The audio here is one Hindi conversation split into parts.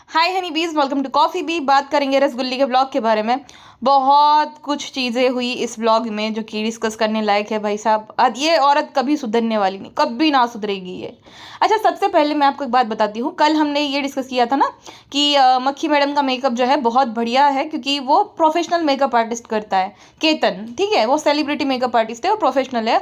हाय हनी बीज, वेलकम टू कॉफ़ी बी। बात करेंगे रसगुल्ली के ब्लॉग के बारे में। बहुत कुछ चीज़ें हुई इस ब्लॉग में जो कि डिस्कस करने लायक है भाई साहब। अब ये औरत कभी सुधरने वाली नहीं, कभी ना सुधरेगी ये। अच्छा, सबसे पहले मैं आपको एक बात बताती हूँ। कल हमने ये डिस्कस किया था ना कि मक्खी मैडम का मेकअप जो है बहुत बढ़िया है, क्योंकि वो प्रोफेशनल मेकअप आर्टिस्ट करता है। केतन, ठीक है, वो सेलिब्रिटी मेकअप आर्टिस्ट है और प्रोफेशनल है।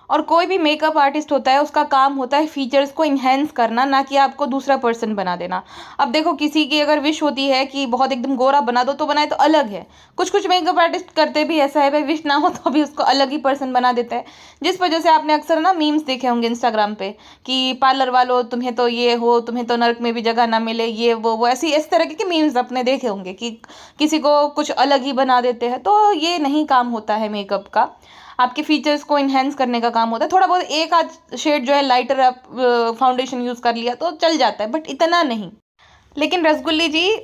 और कोई भी मेकअप आर्टिस्ट होता है, उसका काम होता है फीचर्स को इन्हेंस करना, ना कि आपको दूसरा पर्सन बना देना। अब देखो, किसी की अगर विश होती है कि बहुत एकदम गोरा बना दो तो बनाए तो अलग है। कुछ कुछ मेकअप आर्टिस्ट करते भी ऐसा है, भाई विश ना हो तो भी उसको अलग ही पर्सन बना देता है। जिस वजह से आपने अक्सर ना मीम्स देखे होंगे इंस्टाग्राम पे कि पार्लर वालों तुम्हें तो ये हो, तुम्हें तो नर्क में भी जगह ना मिले, ये वो ऐसी इस तरह के मीम्स आपने देखे होंगे कि किसी को कुछ अलग ही बना देते हैं। तो ये नहीं काम होता है मेकअप का। आपके फीचर्स को इन्हेंस करने का काम होता है। थोड़ा बहुत एक आध शेड जो है लाइटर आप फाउंडेशन यूज़ कर लिया तो चल जाता है, बट इतना नहीं। लेकिन रसगुल्ली जी,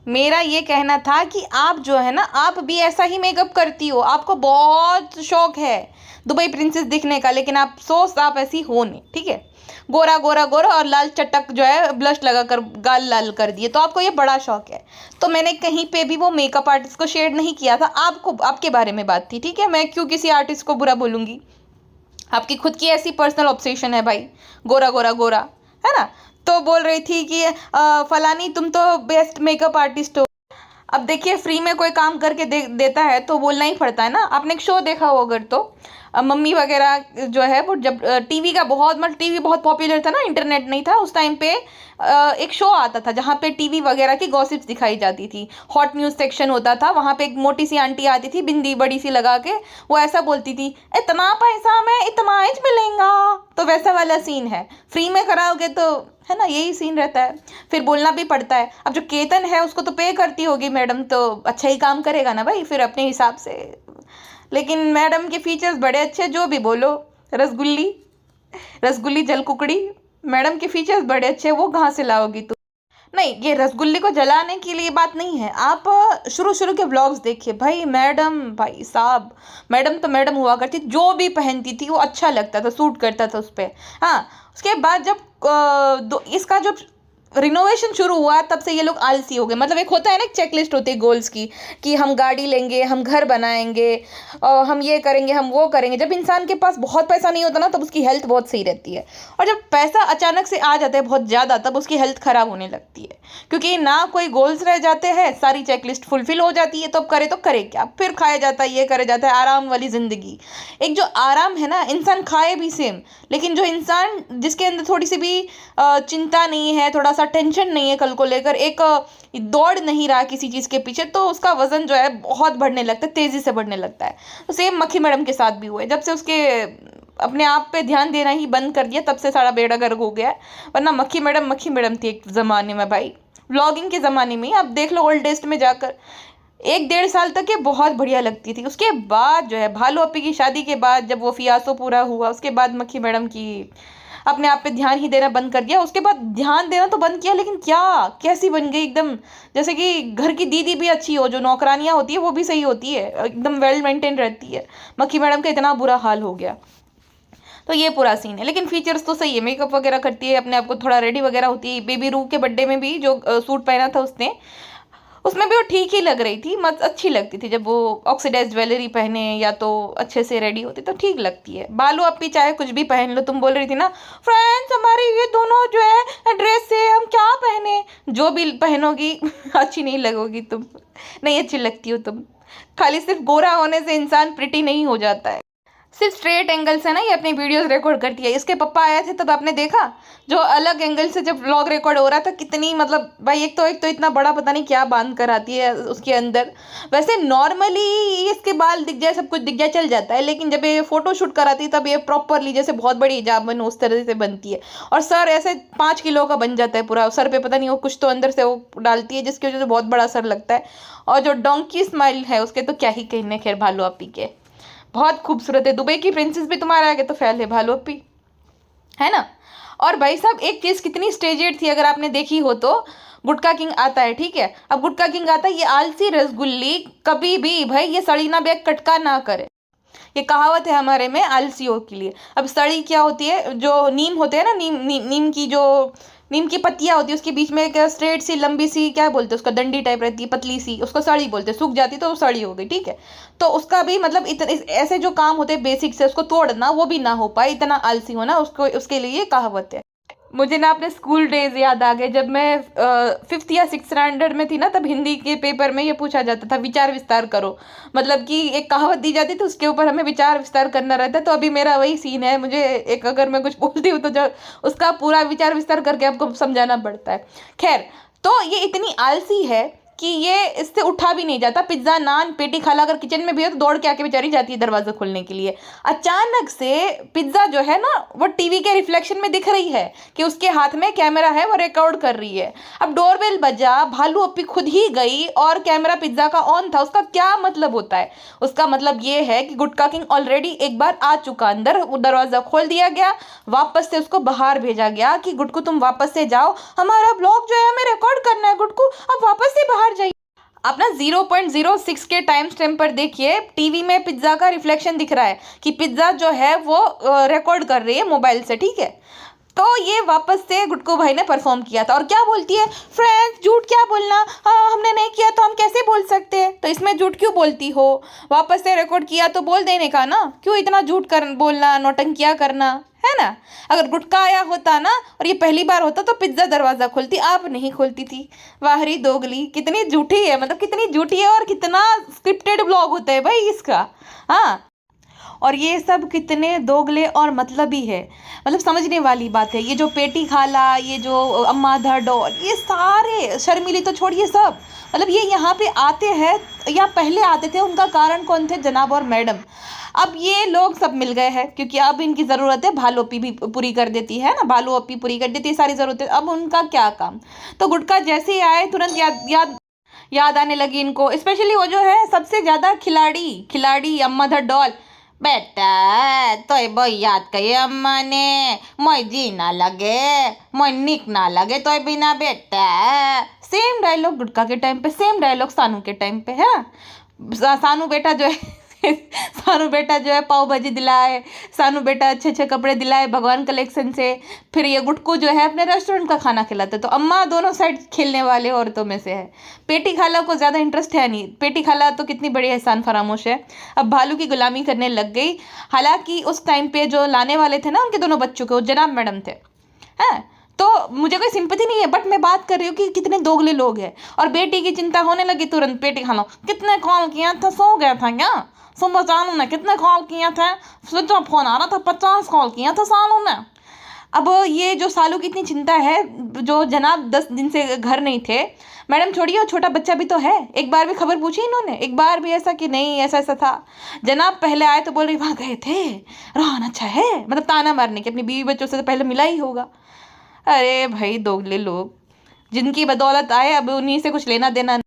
मेरा ये कहना था कि आप जो है ना, आप भी ऐसा ही मेकअप करती हो, आपको बहुत शौक है दुबई प्रिंसेस दिखने का, लेकिन आप सोच आप ऐसी हो नहीं, ठीक है। गोरा गोरा गोरा और लाल चटक जो है ब्लश लगा कर गाल लाल कर दिए, तो आपको ये बड़ा शौक है। तो मैंने कहीं पे भी वो मेकअप आर्टिस्ट को शेड नहीं किया था, आपको आपके बारे में बात थी, ठीक है। मैं क्यों किसी आर्टिस्ट को बुरा बोलूँगी। आपकी खुद की ऐसी पर्सनल ऑब्सेशन है भाई, गोरा गोरा गोरा, है ना। तो बोल रही थी कि फलानी तुम तो बेस्ट मेकअप आर्टिस्ट हो। अब देखिए, फ्री में कोई काम करके देता है तो बोलना ही पड़ता है ना। आपने एक शो देखा हो अगर तो मम्मी वगैरह जो है, वो जब टीवी का बहुत मतलब टीवी बहुत पॉपुलर था ना, इंटरनेट नहीं था उस टाइम पे, एक शो आता था जहाँ पे टीवी वगैरह की गॉसिप्स दिखाई जाती थी। हॉट न्यूज़ सेक्शन होता था, वहाँ पे एक मोटी सी आंटी आती थी बिंदी बड़ी सी लगा के, वो ऐसा बोलती थी, इतना पैसा में इतना एज मिलेगा। तो वैसा वाला सीन है, फ्री में कराओगे तो, है ना, यही सीन रहता है। फिर बोलना भी पड़ता है। अब जो केतन है उसको तो पे करती होगी मैडम, तो अच्छा ही काम करेगा ना भाई, फिर अपने हिसाब से। लेकिन मैडम के फीचर्स बड़े अच्छे, जो भी बोलो। रसगुल्ली रसगुल्ली जल कुकड़ी, मैडम के फीचर्स बड़े अच्छे, वो कहाँ से लाओगी तुम। नहीं, ये रसगुल्ले को जलाने के लिए बात नहीं है। आप शुरू शुरू के व्लॉग्स देखिए भाई, मैडम भाई साहब, मैडम तो मैडम हुआ करती, जो भी पहनती थी वो अच्छा लगता था, सूट करता था उस पर। हाँ, उसके बाद जब इसका जो रिनोवेशन शुरू हुआ तब से ये लोग आलसी हो गए। मतलब एक होता है ना, एक चेकलिस्ट होती है गोल्स की, कि हम गाड़ी लेंगे, हम घर बनाएंगे, और हम ये करेंगे, हम वो करेंगे। जब इंसान के पास बहुत पैसा नहीं होता ना, तब उसकी हेल्थ बहुत सही रहती है। और जब पैसा अचानक से आ जाता है बहुत ज़्यादा, तब उसकी हेल्थ ख़राब होने लगती है, क्योंकि ना कोई गोल्स रह जाते हैं, सारी चेकलिस्ट फुलफिल हो जाती है। तो अब करे तो करे क्या, फिर खाया जाता है, ये करे जाता है, आराम वाली ज़िंदगी। एक जो आराम है ना, इंसान खाए भी सेम, लेकिन जो इंसान जिसके अंदर थोड़ी सी भी चिंता नहीं है, थोड़ा सा टेंशन नहीं है कल को लेकर, एक दौड़ नहीं रहा किसी चीज़ के पीछे, तो उसका वजन जो है बहुत बढ़ने लगता है, तेज़ी से बढ़ने लगता है। तो सेम मक्खी मैडम के साथ भी हुआ है। जब से उसके अपने आप पे ध्यान देना ही बंद कर दिया, तब से सारा बेड़ा गर्क हो गया है। वरना मक्खी मैडम थी एक ज़माने में भाई, व्लॉगिंग के ज़माने में। आप देख लो ओल्ड टेस्ट में जाकर, 1-1.5 साल तक ये बहुत बढ़िया लगती थी। उसके बाद जो है, भालू अपी की शादी के बाद जब वो फियासो पूरा हुआ, उसके बाद मक्खी मैडम की अपने आप पे ध्यान ही देना बंद कर दिया। उसके बाद ध्यान देना तो बंद किया, लेकिन क्या कैसी बन गई एकदम, जैसे कि घर की दीदी भी अच्छी हो, जो नौकरानियाँ होती है वो भी सही होती है, एकदम वेल मेंटेन रहती है। मक्खी मैडम का इतना बुरा हाल हो गया। तो ये पूरा सीन है, लेकिन फीचर्स तो सही है। मेकअप वगैरह करती है, अपने आप को थोड़ा रेडी वगैरह होती है। बेबी रू के बर्थडे में भी जो सूट पहना था उसने, उसमें भी वो ठीक ही लग रही थी, मत अच्छी लगती थी। जब वो ऑक्सीडाइज ज्वेलरी पहने या तो अच्छे से रेडी होती तो ठीक लगती है। बालू अपी चाहे कुछ भी पहन लो, तुम बोल रही थी ना फ्रेंड्स हमारी ये दोनों जो है ड्रेस से हम क्या पहने, जो भी पहनोगी अच्छी नहीं लगोगी तुम, नहीं अच्छी लगती हो तुम। खाली सिर्फ गोरा होने से इंसान प्रिटी नहीं हो जाता है। सिर्फ स्ट्रेट एंगल से ना ये अपनी वीडियोस रिकॉर्ड करती है। इसके पापा आए थे तब आपने देखा, जो अलग एंगल से जब व्लॉग रिकॉर्ड हो रहा था, कितनी मतलब भाई, एक तो इतना बड़ा पता नहीं क्या बांध कर आती है उसके अंदर। वैसे नॉर्मली इसके बाल दिख जाए, सब कुछ दिख जाए, चल जाता है, लेकिन जब ये फोटो शूट कराती है तब ये प्रॉपरली जैसे बहुत बड़ी हिजाब बन उस तरह से बनती है। और सर ऐसे 5 किलो का बन जाता है पूरा सर पे, पता नहीं वो कुछ तो अंदर से वो डालती है, जिसकी वजह से बहुत बड़ा सर लगता है। और जो डोंकी स्माइल है उसके तो क्या ही कहने, खैर भालू आपी के बहुत खूबसूरत है। दुबई की प्रिंसेस भी तुम्हारे आगे तो फैल है भालू अपी, है ना। और भाई साहब एक चीज़ कितनी स्टेजेड थी, अगर आपने देखी हो तो, गुटका किंग आता है, ठीक है। अब गुटका किंग आता है, ये आलसी रसगुल्ली कभी भी भाई ये सड़ी ना बैग कटका ना करे। ये कहावत है हमारे में आलसियों के लिए। अब सड़ी क्या होती है, जो नीम होते हैं ना, नीम की जो नीम की पत्तियां होती है, उसके बीच में एक स्ट्रेट सी लंबी सी क्या बोलते हैं उसका, डंडी टाइप रहती है पतली सी, उसको सड़ी बोलते हैं, सूख जाती तो वो सड़ी हो गई, ठीक है। तो उसका भी मतलब इतने ऐसे जो काम होते हैं बेसिक से उसको तोड़ना, वो भी ना हो पाए, इतना आलसी होना उसको, उसके लिए कहावत है। मुझे ना अपने स्कूल डेज याद आ गए, जब मैं 5th या 6th स्टैंडर्ड में थी ना, तब हिंदी के पेपर में ये पूछा जाता था विचार विस्तार करो, मतलब कि एक कहावत दी जाती थी, उसके ऊपर हमें विचार विस्तार करना रहता है। तो अभी मेरा वही सीन है, मुझे एक अगर मैं कुछ बोलती हूँ तो जो उसका पूरा विचार विस्तार करके आपको समझाना पड़ता है। खैर, तो ये इतनी आलसी है कि ये इससे उठा भी नहीं जाता। पिज्ज़ा नान पेटी खाला अगर किचन में भी है तो दौड़ के आके बेचारी जाती है दरवाज़ा खोलने के लिए। अचानक से पिज्ज़ा जो है ना वो टीवी के रिफ्लेक्शन में दिख रही है कि उसके हाथ में कैमरा है, वो रिकॉर्ड कर रही है। अब डोरबेल बजा, भालू अपी खुद ही गई और कैमरा पिज्ज़ा का ऑन था। उसका क्या मतलब होता है? उसका मतलब ये है कि गुटका किंग ऑलरेडी एक बार आ चुका अंदर, दरवाज़ा खोल दिया गया, वापस से उसको बाहर भेजा गया कि गुटकू तुम वापस से जाओ, हमारा ब्लॉग जो है हमें रिकॉर्ड करना है, गुटकू अब वापस से बाहर जाइए। अपना 0.06 के टाइम स्टैम्प पर देखिए, टीवी में पिज्ज़ा का रिफ्लेक्शन दिख रहा है कि पिज्ज़ा जो है वो रिकॉर्ड कर रही है मोबाइल से, ठीक है। तो ये वापस से गुटकू भाई ने परफॉर्म किया था और क्या बोलती है, फ्रेंड्स झूठ क्या बोलना, हाँ हमने नहीं किया तो हम कैसे बोल सकते हैं, तो इसमें झूठ क्यों बोलती हो, वापस से रिकॉर्ड किया तो बोल देने का ना, क्यों इतना झूठ कर बोलना, नौटंकियाँ करना, है ना। अगर गुटका आया होता ना और ये पहली बार होता तो पिज्ज़ा दरवाज़ा खोलती, आप नहीं खोलती थी। वाहरी दोगली, कितनी झूठी है, मतलब कितनी झूठी है और कितना स्क्रिप्टेड ब्लॉग होता है भाई इसका। हाँ, और ये सब कितने दोगले और मतलबी है, मतलब समझने वाली बात है। ये जो पेटी खाला, ये जो अम्मा धड़ डॉल, ये सारे, शर्मिली तो छोड़िए सब, मतलब ये यहाँ पे आते हैं या पहले आते थे, उनका कारण कौन थे, जनाब और मैडम। अब ये लोग सब मिल गए हैं क्योंकि अब इनकी ज़रूरत है, भालू अपी भी पूरी कर देती है ना, भालू अपी पूरी कर देती है सारी ज़रूरतें। अब उनका क्या काम, तो गुटखा जैसे ही आए तुरंत याद आने लगी इनको, स्पेशली वो जो है सबसे ज़्यादा खिलाड़ी अम्मा द डॉल। बेटा तो वो याद कही अम्मा ने, मोय जी ना लगे, मोय निक ना लगे तो बिना बेटा। सेम डायलॉग गुटखा के टाइम पे, सेम डायलॉग सानू के टाइम पे है। सानू बेटा जो है सानू बेटा जो है पाव भाजी दिलाए, सानू बेटा अच्छे अच्छे कपड़े दिलाए भगवान कलेक्शन से, फिर ये गुटकू जो है अपने रेस्टोरेंट का खाना खिलाते। तो अम्मा दोनों साइड खेलने वाले औरतों में से है। पेटी खाला को ज़्यादा इंटरेस्ट है नहीं, पेटी खाला तो कितनी बड़ी एहसान फरामोश है, अब भालू की गुलामी करने लग गई। हालांकि उस टाइम पे जो लाने वाले थे ना उनके दोनों बच्चों के, वो जनाब मैडम थे, हैं। तो मुझे कोई सिंपैथी नहीं है, बट मैं बात कर रही हूँ कि कितने दोगले लोग हैं। और बेटी की चिंता होने लगी तुरंत पेटी खाना, कितने कॉल किया था, सो गया था क्या, सुबह सालू ने कितने कॉल किया था, स्विच ऑफ फोन आ रहा था, 50 कॉल किया था सालू ने। अब ये जो सालू की इतनी चिंता है, जो जनाब 10 दिन से घर नहीं थे, मैडम छोड़िए और छोटा बच्चा भी तो है, एक बार भी खबर पूछी इन्होंने, एक बार भी ऐसा कि नहीं ऐसा ऐसा था। जनाब पहले आए तो बोल रही वहाँ गए थे, रोहन अच्छा है, मतलब ताना मारने की, अपनी बीवी बच्चों से तो पहले मिला ही होगा। अरे भाई दोगले लोग, जिनकी बदौलत आए अब उन्हीं से कुछ लेना देना।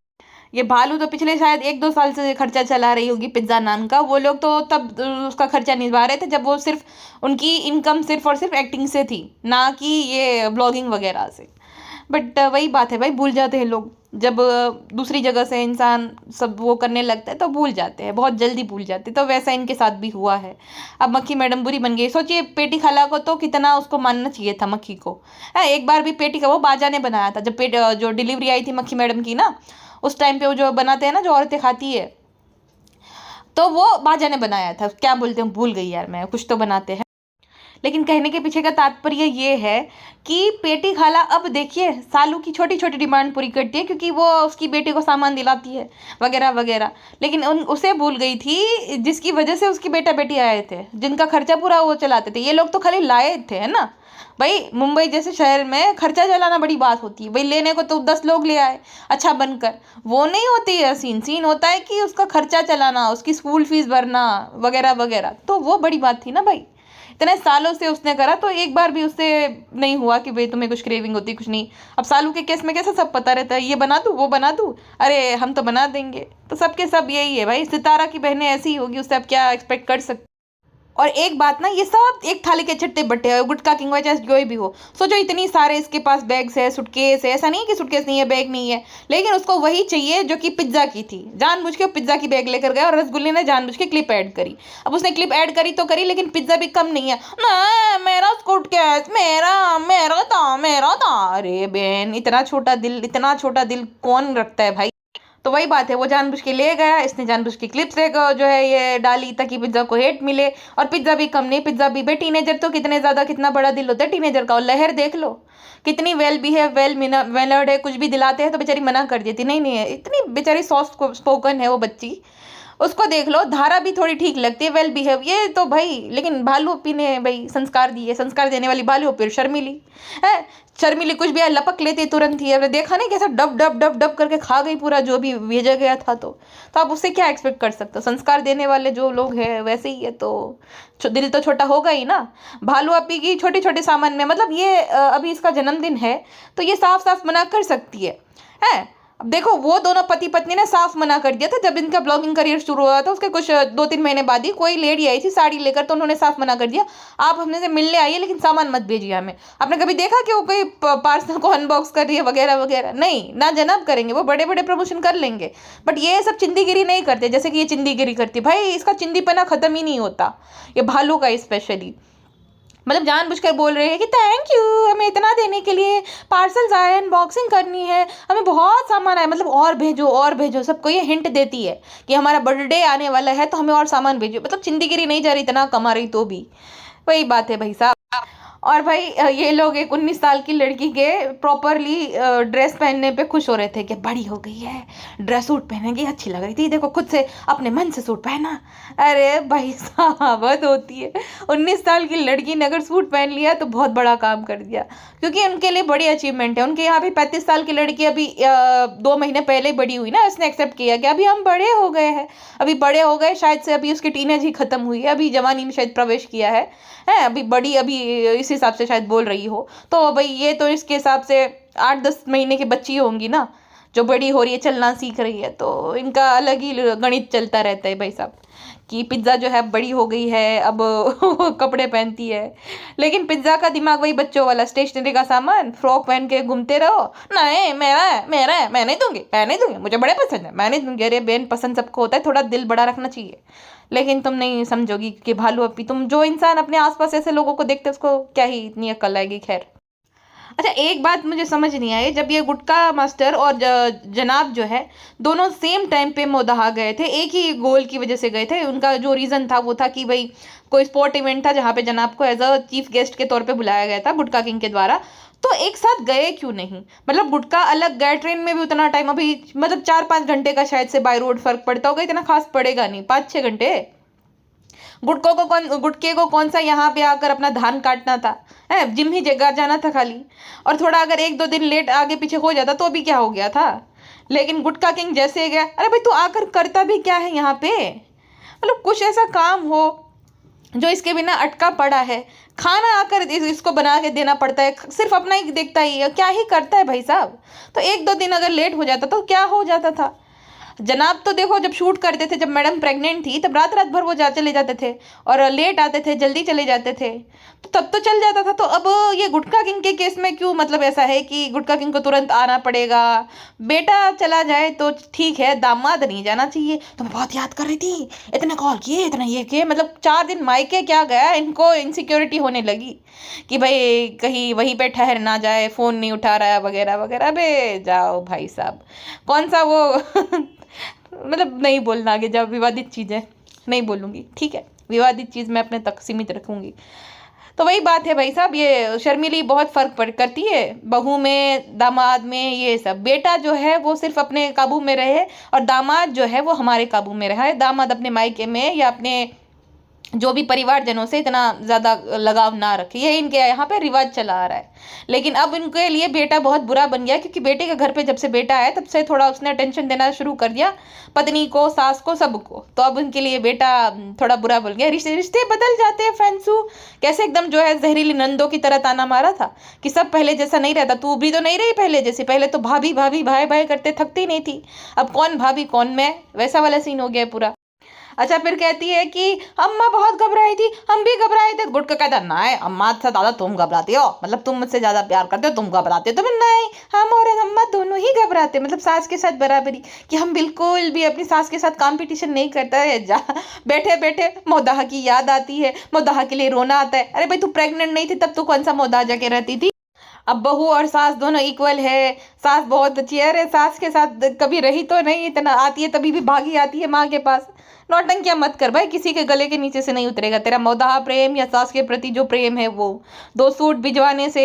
ये भालू तो पिछले शायद 1-2 साल से खर्चा चला रही होगी पिज्ज़ा नान का, वो लोग तो तब उसका खर्चा निभा रहे थे जब वो सिर्फ उनकी इनकम सिर्फ और सिर्फ एक्टिंग से थी, ना कि ये ब्लॉगिंग वगैरह से। बट वही बात है भाई, भूल जाते हैं लोग, जब दूसरी जगह से इंसान सब वो करने लगता है तो भूल जाते हैं, बहुत जल्दी भूल जाते हैं। तो वैसा इनके साथ भी हुआ है। अब मक्खी मैडम बुरी बन गई, सोचिए पेटी खाला को तो कितना उसको मानना चाहिए था मक्खी को। एक बार भी पेटी का वो बाजा ने बनाया था, जब जो डिलीवरी आई थी मक्खी मैडम की ना, उस टाइम पे वो जो बनाते हैं ना, जो औरतें खाती है, तो वो बाजा ने बनाया था, क्या बोलते हैं भूल गई यार मैं, कुछ तो बनाते हैं। लेकिन कहने के पीछे का तात्पर्य ये है कि पेटी खाला अब देखिए सालू की छोटी छोटी डिमांड पूरी करती है, क्योंकि वो उसकी बेटी को सामान दिलाती है वगैरह वगैरह, लेकिन उसे भूल गई थी जिसकी वजह से उसकी बेटा बेटी आए थे, जिनका खर्चा पूरा वो चलाते थे। ये लोग तो खाली लाए थे, है ना भाई, मुंबई जैसे शहर में खर्चा चलाना बड़ी बात होती है भाई, लेने को तो 10 लोग ले आए अच्छा बनकर, वो नहीं होती है सीन होता है कि उसका खर्चा चलाना, उसकी स्कूल फीस भरना वगैरह वगैरह, तो वो बड़ी बात थी ना भाई। इतने सालों से उसने करा तो एक बार भी उससे नहीं हुआ कि भाई तुम्हें कुछ क्रेविंग होती, कुछ नहीं। अब सालू के केस में कैसे सब पता रहता है, ये बना दूँ वो बना दूँ, अरे हम तो बना देंगे, तो सबके सब यही है भाई, सितारा की बहनें ऐसी ही होगी, उससे आप क्या एक्सपेक्ट कर सकते। और एक बात ना, ये सब एक थाली के चट्टे बट्टे हो, गुटखा किंग हो चाहे कोई भी हो। सोचो इतनी सारे इसके पास बैग्स है, सूटकेस है, ऐसा नहीं कि सूटकेस नहीं है, बैग नहीं है, लेकिन उसको वही चाहिए जो कि पिज्जा की थी। जानबूझ के पिज्जा की बैग लेकर गया और रसगुल्ले ने जानबूझ के क्लिप ऐड करी। अब उसने क्लिप ऐड करी तो करी, लेकिन पिज्जा भी कम नहीं है ना, मेरा सूटकेस मेरा मेरा था। अरे बहन, इतना छोटा दिल कौन रखता है भाई। तो वही बात है, वो जानबूझ के ले गया, इसने जानबूझ के क्लिप्स जो है ये डाली ताकि पिज्जा को हेट मिले। और पिज्जा भी कम नहीं, पिज्जा भी भाई, टीनेजर तो कितने ज्यादा, कितना बड़ा दिल होता है टीनेजर का। और लहर देख लो, कितनी वेल बिहेव, वेल वेलर्ड है, कुछ भी दिलाते हैं तो बेचारी मना कर देती, नहीं नहीं है, इतनी बेचारी सॉफ्ट स्पोकन है वो बच्ची। उसको देख लो, धारा भी थोड़ी ठीक लगती है, वेल बिहेव, ये तो भाई। लेकिन भालू अपी ने भाई संस्कार दिए, संस्कार देने वाली भालू फिर शर्मिली है। शर्मिली कुछ भी लपक लेती तुरंत ही। अब देखा नहीं कैसा डब डब डब डब करके खा गई पूरा जो भी भेजा गया था। तो आप उससे क्या एक्सपेक्ट कर सकते हो, संस्कार देने वाले जो लोग हैं वैसे ही है, तो दिल तो छोटा होगा ही ना। भालू अपी की छोटे छोटे सामान में, मतलब ये अभी इसका जन्मदिन है तो ये साफ साफ मना कर सकती है। अब देखो, वो दोनों पति पत्नी ने साफ मना कर दिया था जब इनका ब्लॉगिंग करियर शुरू हुआ था। उसके कुछ 2-3 महीने बाद ही कोई लेडी आई थी साड़ी लेकर, तो उन्होंने साफ मना कर दिया, आप हमने से मिलने आइए लेकिन सामान मत भेजिए हमें। आपने कभी देखा कि वो कोई पार्सल को अनबॉक्स कर रही है वगैरह वगैरह? नहीं ना, जनाब करेंगे, वो बड़े बड़े प्रमोशन कर लेंगे, बट ये सब चिंदीगिरी नहीं करते जैसे कि ये चिंदीगिरी करती भाई। इसका चिंदीपना खत्म ही नहीं होता, ये भालू का स्पेशली। मतलब जानबूझकर बोल रहे हैं कि थैंक यू हमें इतना देने के लिए, पार्सल्स आए, अनबॉक्सिंग करनी है, हमें बहुत सामान आया, मतलब और भेजो और भेजो। सबको ये हिंट देती है कि हमारा बर्थडे आने वाला है तो हमें और सामान भेजो। मतलब चिंदीगिरी नहीं जा रही, इतना कमा रही तो भी। वही बात है भाई साहब। और भाई ये लोग एक 19 साल की लड़की के प्रॉपरली ड्रेस पहनने पे खुश हो रहे थे कि बड़ी हो गई है, ड्रेस सूट पहनेगी, अच्छी लग रही थी, देखो खुद से अपने मन से सूट पहना। अरे भाई साहब, हद होती है। 19 साल की लड़की ने अगर सूट पहन लिया तो बहुत बड़ा काम कर दिया, क्योंकि उनके लिए बड़ी अचीवमेंट है। उनके यहाँ भी 35 साल की लड़की अभी 2 महीने पहले बड़ी हुई ना, उसने एक्सेप्ट किया कि अभी हम बड़े हो गए हैं, अभी बड़े हो गए, शायद से अभी उसकी टीनेज ही खत्म हुई है, अभी जवानी में शायद प्रवेश किया है अभी बड़ी, अभी इस हिसाब से शायद बोल रही हो। तो भाई ये तो इसके हिसाब से 8-10 महीने की बच्ची होंगी ना, जो बड़ी हो रही है, चलना सीख रही है। तो इनका अलग ही गणित चलता रहता है भाई साहब, कि पिज्ज़ा जो है बड़ी हो गई है, अब कपड़े पहनती है। लेकिन पिज्ज़ा का दिमाग वही बच्चों वाला, स्टेशनरी का सामान, फ्रॉक पहन के घूमते रहो, नहीं मेरा है मेरा है, मैं नहीं दूंगी, मुझे बड़े पसंद है, मैं नहीं दूंगी। अरे बेन, पसंद सबको होता है, थोड़ा दिल बड़ा रखना चाहिए। लेकिन तुम नहीं समझोगी कि भालू अपी, तुम जो इंसान अपने आसपास ऐसे लोगों को देखते उसको क्या ही इतनी अक्ल आएगी। खैर, अच्छा एक बात मुझे समझ नहीं आई, जब ये गुटका मास्टर और जनाब जो है दोनों सेम टाइम पे मोदहा गए थे, एक ही गोल की वजह से गए थे। उनका जो रीज़न था वो था कि भाई कोई स्पोर्ट इवेंट था जहाँ पे जनाब को एज अ चीफ गेस्ट के तौर पे बुलाया गया था गुटका किंग के द्वारा। तो एक साथ गए क्यों नहीं? मतलब गुटका अलग गए, ट्रेन में भी उतना टाइम, अभी मतलब 4-5 घंटे का शायद से बाय रोड फर्क पड़ता होगा, इतना खास पड़ेगा नहीं, 5-6 घंटे। गुटके को कौन सा यहाँ पे आकर अपना धान काटना था, है जिम ही जगह जाना था खाली। और थोड़ा अगर 1-2 दिन लेट आगे पीछे हो जाता तो भी क्या हो गया था। लेकिन गुटका किंग जैसे गया, अरे भाई तू आकर करता भी क्या है यहाँ पे? मतलब कुछ ऐसा काम हो जो इसके बिना अटका पड़ा है, खाना आकर इसको बना के देना पड़ता है, सिर्फ अपना ही देखता ही है, क्या ही करता है भाई साहब। तो 1-2 दिन अगर लेट हो जाता तो क्या हो जाता था। जनाब तो देखो, जब शूट करते थे, जब मैडम प्रेग्नेंट थी तब रात रात भर वो चले जाते थे, और लेट आते थे, जल्दी चले जाते थे, तो तब तो चल जाता था। तो अब ये गुटका किंग के केस में क्यों मतलब ऐसा है कि गुटका किंग को तुरंत आना पड़ेगा? बेटा चला जाए तो ठीक है, दामाद नहीं जाना चाहिए। तो मैं बहुत याद कर रही थी, इतने कॉल किए, इतना ये किए, मतलब 4 दिन मायके क्या गया, इनको इनसिक्योरिटी होने लगी कि भाई कहीं वहीं पे ठहर ना जाए, फ़ोन नहीं उठा रहा है वगैरह वगैरह। अबे जाओ भाई साहब, कौन सा वो मतलब नहीं बोलना आगे, जब विवादित चीज़ है नहीं बोलूँगी, ठीक है, विवादित चीज़ मैं अपने तक सीमित रखूँगी। तो वही बात है भाई साहब, ये शर्मिली बहुत फ़र्क करती है बहू में, दामाद में, ये सब। बेटा जो है वो सिर्फ अपने काबू में रहे, और दामाद जो है वो हमारे काबू में रहा है। दामाद अपने मायके में या अपने जो भी परिवारजनों से इतना ज़्यादा लगाव ना रखे, ये इनके यहाँ पे रिवाज चला आ रहा है। लेकिन अब इनके लिए बेटा बहुत बुरा बन गया, क्योंकि बेटे के घर पे जब से बेटा आया तब से थोड़ा उसने अटेंशन देना शुरू कर दिया, पत्नी को, सास को, सबको। तो अब उनके लिए बेटा थोड़ा बुरा बन गया। रिश्ते बदल जाते हैं फैंसू, कैसे एकदम जो है जहरीली नंदों की तरह ताना मारा था कि सब पहले जैसा नहीं रहता, तू भी तो नहीं रही पहले जैसे, पहले तो भाभी भाभी भाई भाई करते थकती नहीं थी, अब कौन भाभी कौन मैं, वैसा वाला सीन हो गया पूरा। अच्छा फिर कहती है कि अम्मा बहुत घबराई थी, हम भी घबराए थे। गुटका कहता है नहीं, अम्मा से ज्यादा तुम घबराती हो, मतलब तुम मुझसे ज्यादा प्यार करते हो, तुम घबराते हो। तो मैं नहीं, हम और अम्मा दोनों ही घबराते, मतलब सास के साथ बराबरी, कि हम बिल्कुल भी अपनी सास के साथ कंपटीशन नहीं करता है। जा बैठे बैठे मोदाह की याद आती है, मोदाह के लिए रोना आता है। अरे भाई तू प्रेग्नेंट नहीं थी तब तू कौन सा मोदाह जाके रहती थी। अब बहू और सास दोनों इक्वल है, सास बहुत अच्छी है। अरे सास के साथ कभी रही तो नहीं, इतना आती है तभी भी भागी आती है माँ के पास। नौटंकियां मत कर भाई, किसी के गले के नीचे से नहीं उतरेगा तेरा मौदाह प्रेम या सास के प्रति जो प्रेम है वो। दो सूट भिजवाने से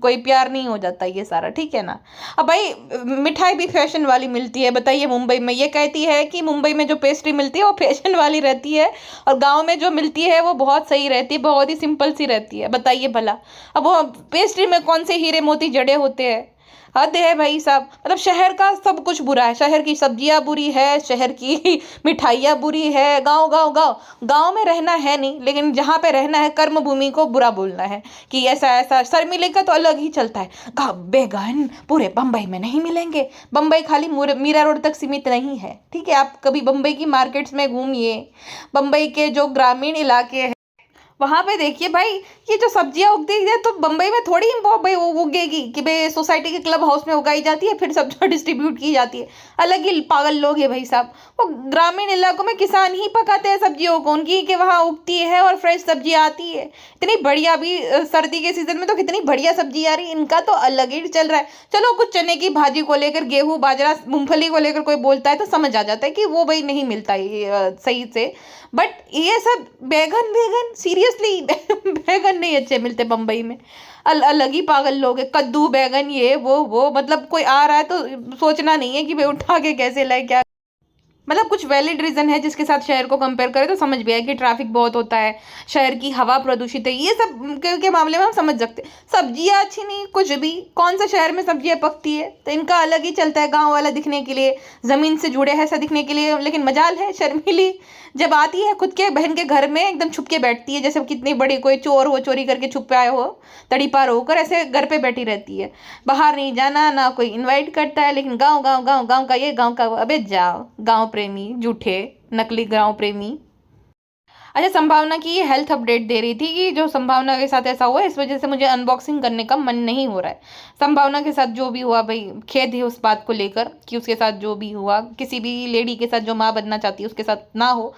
कोई प्यार नहीं हो जाता ये सारा, ठीक है ना। अब भाई मिठाई भी फैशन वाली मिलती है, बताइए मुंबई में। ये कहती है कि मुंबई में जो पेस्ट्री मिलती है वो फैशन वाली रहती है, और गाँव में जो मिलती है वो बहुत सही रहती है, बहुत ही सिंपल सी रहती है, बताइए भला। अब वो पेस्ट्री में कौन से हीरे मोती जड़े होते हैं, हद है भाई साहब। मतलब शहर का सब कुछ बुरा है, शहर की सब्जियां बुरी है, शहर की मिठाइयाँ बुरी है। गांव गांव गांव गांव में रहना है नहीं, लेकिन जहाँ पे रहना है कर्म भूमि को बुरा बोलना है कि ऐसा ऐसा। शर्मिले का तो अलग ही चलता है, बेगन पूरे बम्बई में नहीं मिलेंगे। बम्बई खाली मीरा रोड तक सीमित नहीं है, ठीक है। आप कभी बम्बई की मार्केट्स में घूमिए, बम्बई के जो ग्रामीण इलाके वहां पे देखिए भाई, ये जो सब्जियां उगती है तो बम्बई में थोड़ी भाई वो उगेगी कि भाई सोसाइटी के क्लब हाउस में उगाई जाती है फिर सब्जियां डिस्ट्रीब्यूट की जाती है। अलग ही पागल लोग हैं भाई साहब। वो ग्रामीण इलाकों में किसान ही पकाते हैं सब्जियों को, उनकी के वहाँ उगती है और फ्रेश सब्जी आती है। इतनी बढ़िया, भी सर्दी के सीजन में तो कितनी बढ़िया सब्जी आ रही है, इनका तो अलग ही चल रहा है। चलो कुछ चने की भाजी को लेकर, गेहूं बाजरा मूंगफली को लेकर कोई बोलता है तो समझ आ जाता है कि वो भाई नहीं मिलता ये सही से। बट ये सब बैगन बैगन सीरियसली बैगन नहीं अच्छे मिलते बम्बई में। अलग ही पागल लोग हैं। कद्दू बैगन ये वो मतलब कोई आ रहा है तो सोचना नहीं है कि भाई उठा के कैसे लाए, क्या मतलब कुछ वैलिड रीजन है जिसके साथ शहर को कंपेयर करें तो समझ भी आए कि ट्रैफिक बहुत होता है, शहर की हवा प्रदूषित है, ये सब के मामले में हम समझ सकते हैं। सब्जियां अच्छी नहीं, कुछ भी, कौन सा शहर में सब्जियां पकती है, तो इनका अलग ही चलता है। गांव वाला दिखने के लिए, जमीन से जुड़े हैं ऐसा दिखने के लिए, लेकिन मजाल है शर्मीली जब आती है खुद के बहन के घर में एकदम छुप के बैठती है, जैसे कितनी बड़ी कोई चोर हो, चोरी करके छुप आए हो तड़ी पार होकर, ऐसे घर पे बैठी रहती है। बाहर नहीं जाना, ना कोई इनवाइट करता है। लेकिन गांव गांव गांव गांव का ये, गांव का वो, अबे जाओ गांव प्रेमी, झूठे नकली गांव प्रेमी। अच्छा, संभावना की ये हेल्थ अपडेट दे रही थी कि जो संभावना के साथ ऐसा हुआ इस वजह से मुझे अनबॉक्सिंग करने का मन नहीं हो रहा है। संभावना के साथ जो भी हुआ भाई, खेद है उस बात को लेकर कि उसके साथ जो भी हुआ, किसी भी लेडी के साथ जो माँ बनना चाहती है उसके साथ ना हो।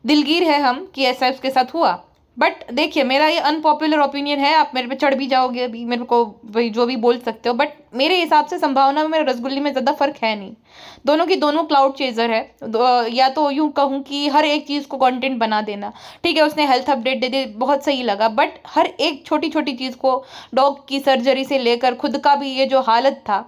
दिलगीर है हम कि ऐसा उसके साथ हुआ। बट देखिए, मेरा ये अनपॉपुलर ओपिनियन है, आप मेरे पे चढ़ भी जाओगे अभी, मेरे को भाई जो भी बोल सकते हो, बट मेरे हिसाब से संभावना में, मेरे रसगुल्ली में ज़्यादा फर्क है नहीं। दोनों की दोनों क्लाउड चेजर है। या तो यूँ कहूँ कि हर एक चीज़ को कंटेंट बना देना, ठीक है। उसने हेल्थ अपडेट दे दी, बहुत सही लगा, बट हर एक छोटी छोटी चीज़ को, डॉग की सर्जरी से लेकर खुद का भी ये जो हालत था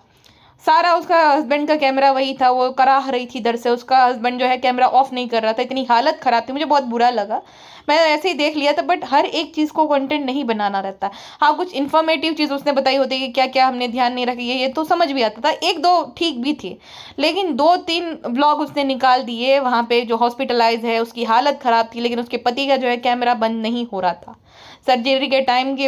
सारा, उसका हस्बैंड का कैमरा वही था, वो कराह रही थी इधर से, उसका हस्बैंड जो है कैमरा ऑफ नहीं कर रहा था, इतनी हालत खराब थी, मुझे बहुत बुरा लगा। मैं ऐसे ही देख लिया था, बट हर एक चीज़ को कंटेंट नहीं बनाना रहता। हाँ, कुछ इन्फॉर्मेटिव चीज़ उसने बताई होती कि क्या क्या हमने ध्यान नहीं रखी है, ये तो समझ भी आता था, एक दो ठीक भी थी। लेकिन दो तीन ब्लॉग उसने निकाल दिए, वहाँ पे जो हॉस्पिटलाइज है उसकी हालत ख़राब थी, लेकिन उसके पति का जो है कैमरा बंद नहीं हो रहा था सर्जरी के टाइम के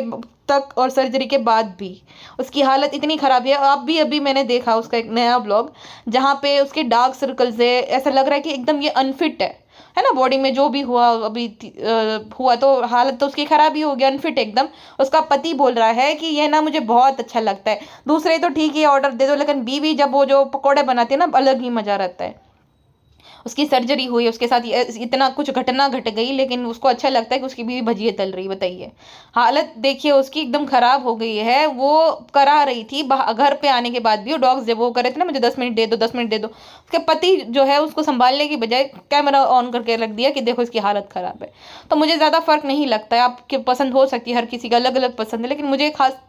तक, और सर्जरी के बाद भी उसकी हालत इतनी ख़राब है। अब भी अभी मैंने देखा उसका एक नया ब्लॉग जहाँ पे उसके डार्क सर्कल्स है, ऐसा लग रहा है कि एकदम ये अनफिट है ना, बॉडी में जो भी हुआ अभी हुआ तो हालत तो उसकी ख़राब ही हो गया, अनफिट एकदम। उसका पति बोल रहा है कि ये ना मुझे बहुत अच्छा लगता है, दूसरे तो ठीक है ऑर्डर दे दो, लेकिन बीवी जब वो जो पकौड़े बनाती है ना, अलग ही मज़ा रहता है। उसकी सर्जरी हुई, उसके साथ इतना कुछ घटना घट गई, लेकिन उसको अच्छा लगता है कि उसकी बीवी भजिए तल रही, बताइए। हालत देखिए उसकी एकदम खराब हो गई है। वो करा रही थी घर पे आने के बाद भी, वो डॉग्स जब वो करे थे ना, मुझे 10 मिनट दे दो 10 मिनट दे दो, उसके पति जो है उसको संभालने की बजाय कैमरा ऑन करके रख दिया कि देखो इसकी हालत खराब है। तो मुझे ज़्यादा फर्क नहीं लगता है, आपकी पसंद हो सकती है, हर किसी का अलग अलग पसंद है, लेकिन मुझे खास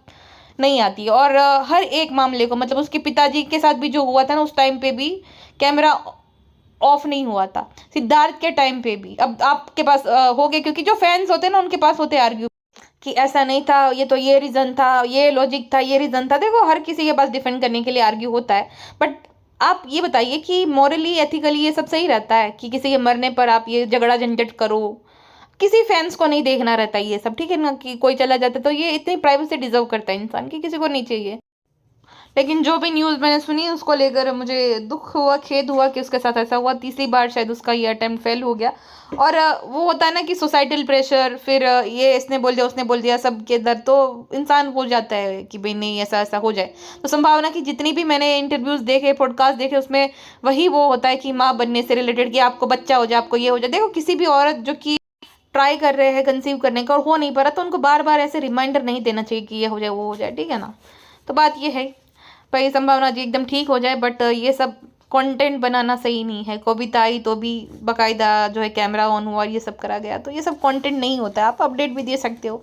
नहीं आती। और हर एक मामले को, मतलब उसके पिताजी के साथ भी जो हुआ था ना, उस टाइम पे भी कैमरा ऑफ नहीं हुआ था, सिद्धार्थ के टाइम पे भी। अब आपके पास हो गए, क्योंकि जो फैंस होते हैं ना उनके पास होते हैं आर्ग्यू कि ऐसा नहीं था, ये तो ये रीज़न था, ये लॉजिक था, ये रीज़न था। देखो हर किसी के पास डिफेंड करने के लिए आर्ग्यू होता है, बट आप ये बताइए कि मॉरली एथिकली ये सब सही रहता है कि किसी के मरने पर आप ये झगड़ा झंझट करो? किसी फैंस को नहीं देखना रहता ये सब, ठीक है ना, कि कोई चला जाता तो ये इतनी प्राइवेसी डिजर्व करता है इंसान की, किसी को नहीं चाहिए। लेकिन जो भी न्यूज़ मैंने सुनी उसको लेकर मुझे दुख हुआ, खेद हुआ कि उसके साथ ऐसा हुआ। तीसरी बार शायद उसका ये अटेम्प्ट फेल हो गया। और वो होता है ना कि सोसाइटल प्रेशर, फिर ये इसने बोल दिया उसने बोल दिया, सबके डर तो इंसान हो जाता है कि भाई नहीं ऐसा ऐसा हो जाए। तो संभावना कि जितनी भी मैंने इंटरव्यूज़ देखे, पॉडकास्ट देखे, उसमें वही वो होता है कि माँ बनने से रिलेटेड, कि आपको बच्चा हो जाए, आपको ये हो जाए। देखो किसी भी औरत जो कि ट्राई कर रहे हैं कंसीव करने का और हो नहीं पा रहा, तो उनको बार बार ऐसे रिमाइंडर नहीं देना चाहिए कि ये हो जाए वो हो जाए, ठीक है ना। तो बात ये है भाई, संभावना जी एकदम ठीक हो जाए, बट ये सब कंटेंट बनाना सही नहीं है। कविता आई तो भी बाकायदा जो है कैमरा ऑन हुआ और ये सब करा गया, तो ये सब कंटेंट नहीं होता है। आप अपडेट भी दे सकते हो,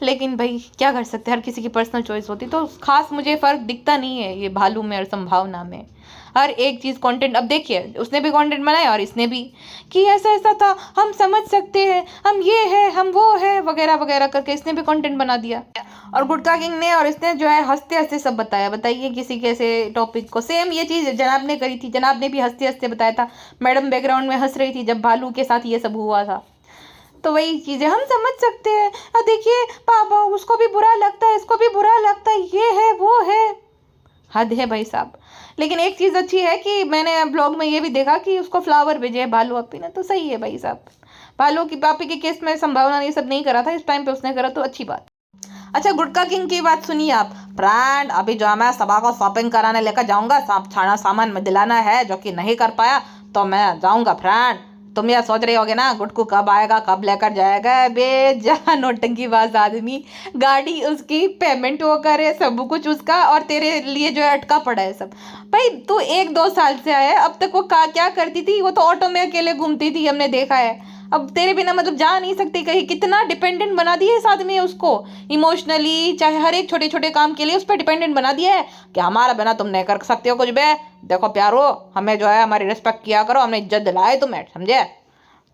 लेकिन भाई क्या कर सकते हैं, हर किसी की पर्सनल चॉइस होती। तो खास मुझे फ़र्क दिखता नहीं है ये भालू में और संभावना में। हर एक चीज़ कंटेंट, अब देखिए उसने भी कंटेंट बनाया और इसने भी, कि ऐसा ऐसा था, हम समझ सकते हैं, हम ये है, हम वो है, वगैरह वगैरह करके इसने भी कंटेंट बना दिया। और गुटखा किंग ने और इसने जो है हंसते हंसते सब बताया। बताइए किसी कैसे टॉपिक को। सेम ये चीज़ जनाब ने करी थी, जनाब ने भी हंसते हंसते बताया था। मैडम बैकग्राउंड में हंस रही थी जब भालू के साथ ये सब हुआ था। तो वही चीज़ें हम समझ सकते हैं। देखिए पापा, उसको भी बुरा लगता है, इसको भी बुरा लगता है, ये है वो है, हद है भाई साहब। लेकिन एक चीज़ अच्छी है कि मैंने ब्लॉग में ये भी देखा कि उसको फ्लावर भेजे है भालू अपी ने, तो सही है भाई साहब। भालू की पापी के केस में संभावना ये सब नहीं करा था, इस टाइम पे उसने करा, तो अच्छी बात। अच्छा, गुटखा किंग की बात सुनिए आप। फ्रेंड, अभी जो है मैं सबा को शॉपिंग कराने लेकर जाऊंगा, छाना सामान में दिलाना है जो कि नहीं कर पाया, तो मैं जाऊंगा फ्रेंड। तुम ये सोच रहे होगे ना गुटकू कब आएगा, कब लेकर जाएगा। बेजा नौटंकीबाज आदमी, गाड़ी उसकी, पेमेंट वो करे, सब कुछ उसका, और तेरे लिए जो है अटका पड़ा है सब। भाई तू 1-2 साल से आया है, अब तक वो क्या करती थी, वो तो ऑटो में अकेले घूमती थी, हमने देखा है। अब तेरे बिना मतलब जा नहीं सकती कहीं। कितना डिपेंडेंट बना दिया है इस आदमी ने उसको, इमोशनली, चाहे हर एक छोटे छोटे काम के लिए उस पर डिपेंडेंट बना दिया है कि हमारा बिना तुम नहीं कर सकते हो कुछ बे। देखो प्यारो, हमें जो है हमारी रिस्पेक्ट किया करो, हमने इज्जत दिलाए तुम्हें, समझे।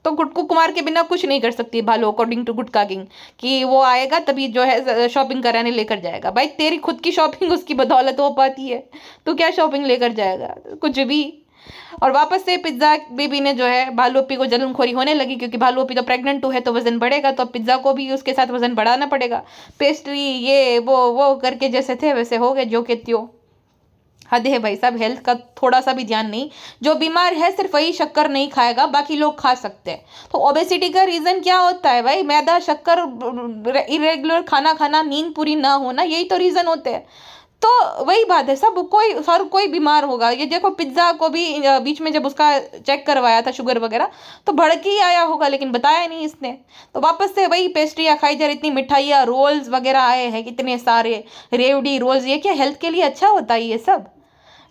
तो गुटकू कुमार के बिना कुछ नहीं कर सकती भालू, अकॉर्डिंग टू गुटखा किंग, कि वो आएगा तभी जो है शॉपिंग कराने लेकर जाएगा। भाई तेरी खुद की शॉपिंग उसकी बदौलत हो पाती है, तो क्या शॉपिंग लेकर जाएगा, कुछ भी। और वापस से पिज्ज़ा बेबी ने जो है भालूपी को जलनखोरी होने लगी, क्योंकि भालूपी तो प्रेग्नेंट है तो वजन बढ़ेगा, तो अब पिज्ज़ा को भी उसके साथ वजन बढ़ाना पड़ेगा। पेस्ट्री ये वो करके जैसे थे वैसे हो गए, जो के त्यों। हद है भाई साहब, हेल्थ का थोड़ा सा भी ध्यान नहीं। जो बीमार है सिर्फ वही शक्कर नहीं खाएगा, बाकी लोग खा सकते हैं। तो ओबेसिटी का रीज़न क्या होता है भाई, मैदा, शक्कर, इरेगुलर खाना खाना, नींद पूरी ना होना, यही तो रीज़न होते हैं। तो वही बात है, सब कोई हर कोई बीमार होगा। ये देखो पिज्ज़ा को भी बीच में जब उसका चेक करवाया था शुगर वगैरह, तो भड़क ही आया होगा, लेकिन बताया नहीं इसने। तो वापस से वही पेस्ट्रियाँ खाई जा रही, इतनी मिठाइयाँ, रोल्स वगैरह आए हैं कितने सारे, रेवड़ी रोल्स, ये क्या हेल्थ के लिए अच्छा होता है ये सब।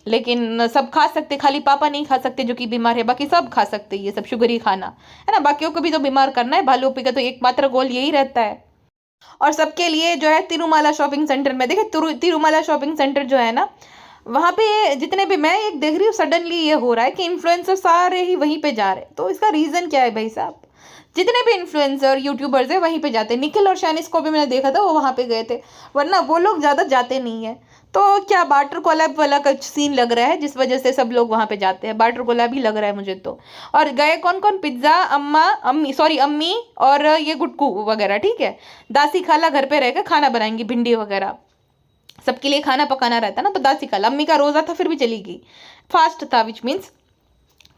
लेकिन सब खा सकते, खाली पापा नहीं खा सकते जो कि बीमार है, बाकी सब खा सकते ये सब शुगर ही खाना है ना। बाकियों को भी तो बीमार करना है, भालूपी का तो एकमात्र गोल यही रहता है। और सबके लिए जो है तिरुमाला शॉपिंग सेंटर में, देखिए तिरुमाला शॉपिंग सेंटर जो है ना, वहाँ पे जितने भी मैं एक देख रही हूँ, सडनली ये हो रहा है कि इन्फ्लुएंसर सारे ही वहीं पे जा रहे हैं। तो इसका रीज़न क्या है भाई साहब, जितने भी इन्फ्लुएंसर यूट्यूबर्स हैं वहीं पे जाते हैं। निखिल और शैनिस को भी मैंने देखा था, वो वहाँ पे गए थे, वरना वो लोग ज़्यादा जाते नहीं है। तो क्या बार्टर कोलैब वाला का सीन लग रहा है, जिस वजह से सब लोग वहाँ पे जाते हैं। बार्टर कोलैब ही लग रहा है मुझे तो। और गए कौन कौन, पिज्ज़ा अम्मी और ये गुटकू वगैरह, ठीक है। दासी खाला घर पे रहकर खाना बनाएंगी, भिंडी वगैरह, सबके लिए खाना पकाना रहता है ना। तो दासी खाला, अम्मी का रोज़ा था फिर भी चली गई, फास्ट था विच मीन्स,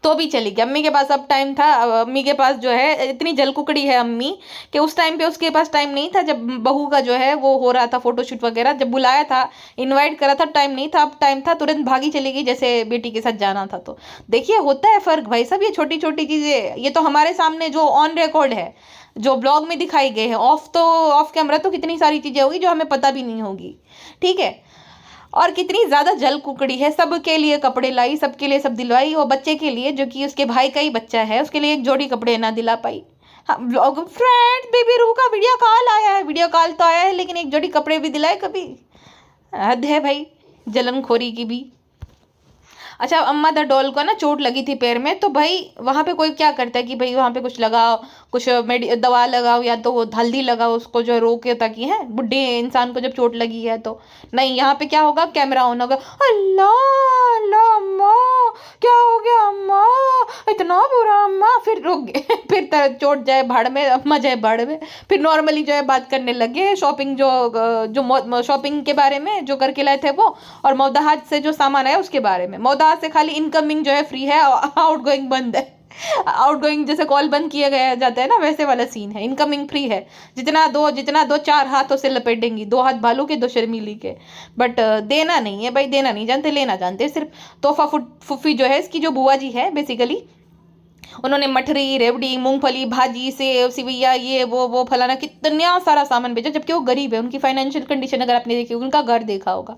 तो भी चली गई। अम्मी के पास अब टाइम था, अम्मी के पास जो है इतनी जलकुकड़ी है अम्मी कि उस टाइम पे उसके पास टाइम नहीं था। जब बहू का जो है वो हो रहा था फोटोशूट वगैरह, जब बुलाया था, इनवाइट करा था, टाइम नहीं था। अब टाइम था, तुरंत भागी चली गई जैसे बेटी के साथ जाना था। तो देखिए होता है फ़र्क भाई साहब, ये छोटी छोटी चीज़ें, ये तो हमारे सामने जो ऑन रिकॉर्ड है, जो ब्लॉग में दिखाई गए हैं, ऑफ कैमरा तो कितनी सारी चीज़ें होगी जो हमें पता भी नहीं होगी, ठीक है। और कितनी ज़्यादा जल कुकड़ी है, सबके लिए कपड़े लाई, सबके लिए सब दिलवाई। और बच्चे के लिए जो कि उसके भाई का ही बच्चा है, उसके लिए एक जोड़ी कपड़े ना दिला पाई। हाँ ब्लॉग फ्रेंड बेबी रू का वीडियो कॉल आया है, वीडियो कॉल तो आया है, लेकिन एक जोड़ी कपड़े भी दिलाए कभी, हद है भाई जलनखोरी की भी। अच्छा, अम्मा द डॉल को ना चोट लगी थी पैर में, तो भाई वहाँ पे कोई क्या करता है कि भाई वहाँ पे कुछ लगाओ, कुछ दवा लगाओ, या तो वो हल्दी लगाओ उसको जो रोके, ताकि है बुढ़े इंसान को जब चोट लगी है तो। नहीं, यहाँ पे क्या होगा, कैमरा ऑन होगा। अल्लाह अल्लाह, अम्मा क्या हो गया, अम्मा इतना बुरा, अम्मा फिर रुक गए फिर चोट जाए भाड़ में, अम्मा जाए भाड़ में। फिर नॉर्मली जो है बात करने लगे शॉपिंग जो शॉपिंग के बारे में जो करके लाए थे वो, और मौदाहात से जो सामान आया उसके बारे में। मौदाहात से खाली इनकमिंग जो है फ्री है, आउट गोइंग बंद है। आउट गोइंग जैसे कॉल बंद किया गया जाता है ना, वैसे वाला सीन है। इनकमिंग फ्री है, जितना दो 4 हाथों से लपेटेंगी, 2 हाथ भालू के 2 शर्मीली के। बट देना नहीं है भाई, देना नहीं जानते, लेना जानते। सिर्फ तोहफा फुफी जो है इसकी, जो बुआ जी है बेसिकली, उन्होंने मठरी, रेवड़ी, मूंगफली, भाजी, सेव, सिवैया, ये वो फलाना कितना सारा सामान भेजा, जबकि वो गरीब है। उनकी फाइनेंशियल कंडीशन अगर आपने देखी, उनका घर देखा होगा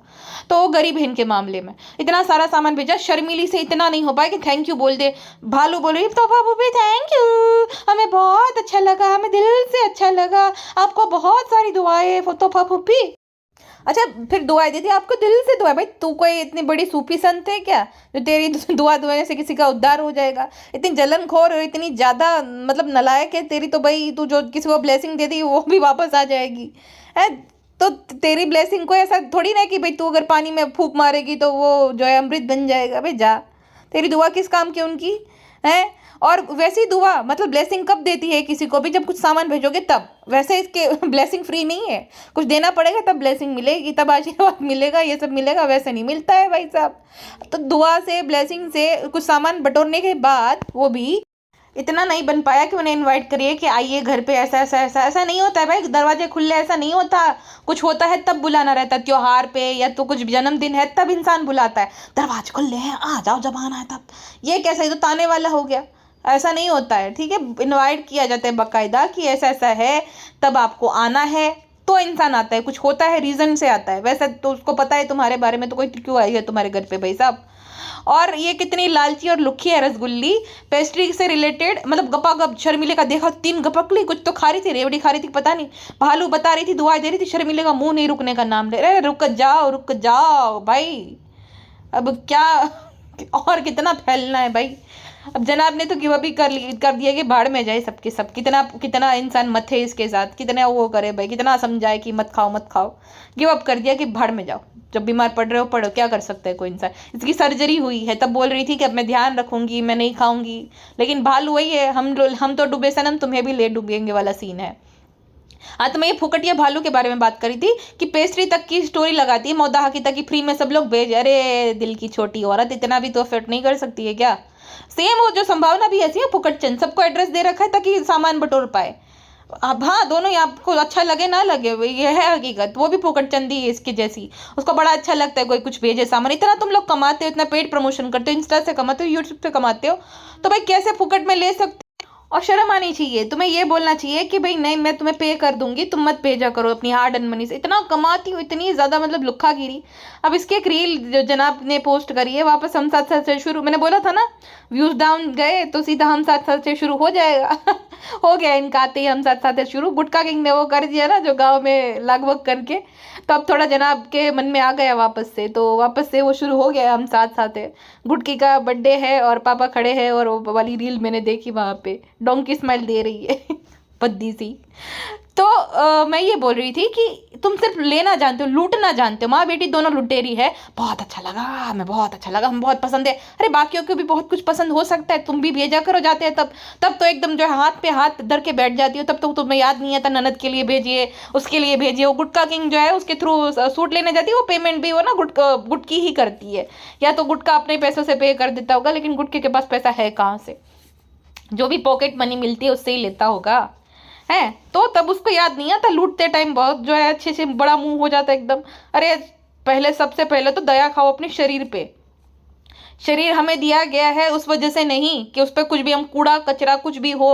तो वो गरीब है इनके मामले में। इतना सारा सामान भेजा, शर्मिली से इतना नहीं हो पाया कि थैंक यू बोल दे। भालू बोले तोहफा फूफी थैंक यू, हमें बहुत अच्छा लगा, हमें दिल से अच्छा लगा, आपको बहुत सारी दुआएं तोहफा फूफी। अच्छा, फिर दुआएं देती, आपको दिल से दुआ। भाई तू कोई इतनी बड़ी सूफी संत है क्या जो तेरी दुआ दुआने से किसी का उद्धार हो जाएगा? इतनी जलनखोर और इतनी ज़्यादा मतलब नलायक है तेरी तो भाई, तू जो किसी को ब्लेसिंग दे दी वो भी वापस आ जाएगी है। तो तेरी ब्लेसिंग को ऐसा थोड़ी ना कि भाई तू अगर पानी में फूंक मारेगी तो वो जो है अमृत बन जाएगा। भाई जा, तेरी दुआ किस काम की उनकी है? और वैसी दुआ मतलब ब्लेसिंग कब देती है किसी को भी, जब कुछ सामान भेजोगे तब। वैसे इसके ब्लेसिंग फ्री नहीं है, कुछ देना पड़ेगा तब ब्लेसिंग मिलेगी, तब आशीर्वाद मिलेगा, ये सब मिलेगा। वैसे नहीं मिलता है भाई साहब। तो दुआ से, ब्लेसिंग से कुछ सामान बटोरने के बाद वो भी इतना नहीं बन पाया कि उन्हें इनवाइट करिए कि आइए घर पे, ऐसा ऐसा ऐसा ऐसा नहीं होता है भाई। दरवाजे खुले ऐसा नहीं होता, कुछ होता है तब बुलाना रहता है। त्योहार पे या तो कुछ जन्मदिन है तब इंसान बुलाता है, दरवाजे खुले हैं आ जाओ जब आना है तब। ये कैसा, ये तो ताने वाला हो गया। ऐसा नहीं होता है, ठीक है। इनवाइट किया जाता है बाकायदा कि ऐसा ऐसा है, तब आपको आना है तो इंसान आता है। कुछ होता है रीज़न से आता है। वैसे तो उसको पता है तुम्हारे बारे में, तो कोई क्यों आई है तुम्हारे घर पे भाई साहब। और ये कितनी लालची और लुखी है रसगुल्ली, पेस्ट्री से रिलेटेड मतलब गपागप। शर्मिले का देखा 3 गपकली, कुछ तो खा रही थी, रेवड़ी खा रही थी पता नहीं, भालू बता रही थी, दुआएं दे रही थी, शर्मिले का मुंह नहीं रुकने का नाम ले रहे। रुक जाओ भाई, अब क्या और कितना फैलना है भाई। अब जनाब ने तो गिव अप ही कर दिया कि भाड़ में जाए सबके सब। कितना इंसान मत है इसके साथ, कितना वो करे भाई, कितना समझाए कि मत खाओ। गिव अप कर दिया कि भाड़ में जाओ, जब बीमार पड़ रहे हो पड़ो, क्या कर सकता है कोई इंसान। इसकी सर्जरी हुई है तब बोल रही थी कि अब मैं ध्यान रखूंगी, मैं नहीं खाऊंगी। लेकिन भालू वही है, हम तो डूबे सनम तुम्हें भी ले डूबेंगे वाला सीन है। हाँ, तो मैं ये फुकटिया भालू के बारे में बात करी थी कि पेस्ट्री तक की स्टोरी लगाती है मौदाहा की, ताकि फ्री में सब लोग भेज। अरे दिल की छोटी औरत, इतना भी तो एफर्ट नहीं कर सकती है क्या? सेम वो जो संभावना भी ऐसी है, फुकटचंद सबको एड्रेस दे रखा है ताकि सामान बटोर पाए। अब हाँ, दोनों ही आपको अच्छा लगे ना लगे, ये है हकीकत। वो भी फुकटचंदी है इसकी जैसी, उसको बड़ा अच्छा लगता है कोई कुछ भेजे सामान। इतना तुम लोग कमाते हो, इतना पेड प्रमोशन करते हो, इंस्टा से कमाते हो, यूट्यूब से कमाते हो, तो भाई कैसे फुकट में ले सकते? और शर्म आनी चाहिए तुम्हें, ये बोलना चाहिए कि भाई नहीं मैं तुम्हें पे कर दूंगी, तुम मत भेजा करो अपनी हार्ड एंड मनी से। इतना कमाती हूँ, इतनी ज़्यादा मतलब लुक्खागिरी। अब इसकी एक रील जो जनाब ने पोस्ट करी है, वापस हम साथ साथ से शुरू। मैंने बोला था ना व्यूज डाउन गए तो सीधा हम साथ साथ से शुरू हो जाएगा। हो गया इनका आते ही हम साथ साथ से शुरू। गुटका किंग ने वो कर दिया ना जो गाँव में लागवग करके, तो अब थोड़ा जनाब के मन में आ गया वापस से, तो वापस से वो शुरू हो गया हम साथ साथ है। गुटकी का बर्थडे है और पापा खड़े हैं, और वो वाली रील मैंने देखी, वहाँ पे डोंकी स्माइल दे रही है पद्दी सी। तो मैं ये बोल रही थी कि तुम सिर्फ लेना जानते हो, लूटना जानते हो। माँ बेटी दोनों लुटेरी है। बहुत अच्छा लगा, हमें बहुत अच्छा लगा, हम बहुत पसंद है। अरे बाकियों को भी बहुत कुछ पसंद हो सकता है, तुम भी भेजा करो जाते हैं तब तो एकदम जो है हाथ पे हाथ धर के बैठ जाती हो। तब तो तुम्हें याद नहीं आता ननद के लिए भेजिए, उसके लिए भेजिए। वो गुटका किंग जो है उसके थ्रू सूट लेने जाती है, वो पेमेंट भी वो ना गुटकी ही करती है, या तो गुटका अपने पैसों से पे कर देता होगा, लेकिन गुटके के पास पैसा है कहाँ से? जो भी पॉकेट मनी मिलती है उससे ही लेता होगा है। तो तब उसको याद नहीं आता, लूटते टाइम बहुत जो है अच्छे से बड़ा मुंह हो जाता है एकदम। अरे पहले सबसे पहले तो दया खाओ अपने शरीर पे। शरीर हमें दिया गया है उस वजह से नहीं कि उस पर कुछ भी हम कूड़ा कचरा कुछ भी हो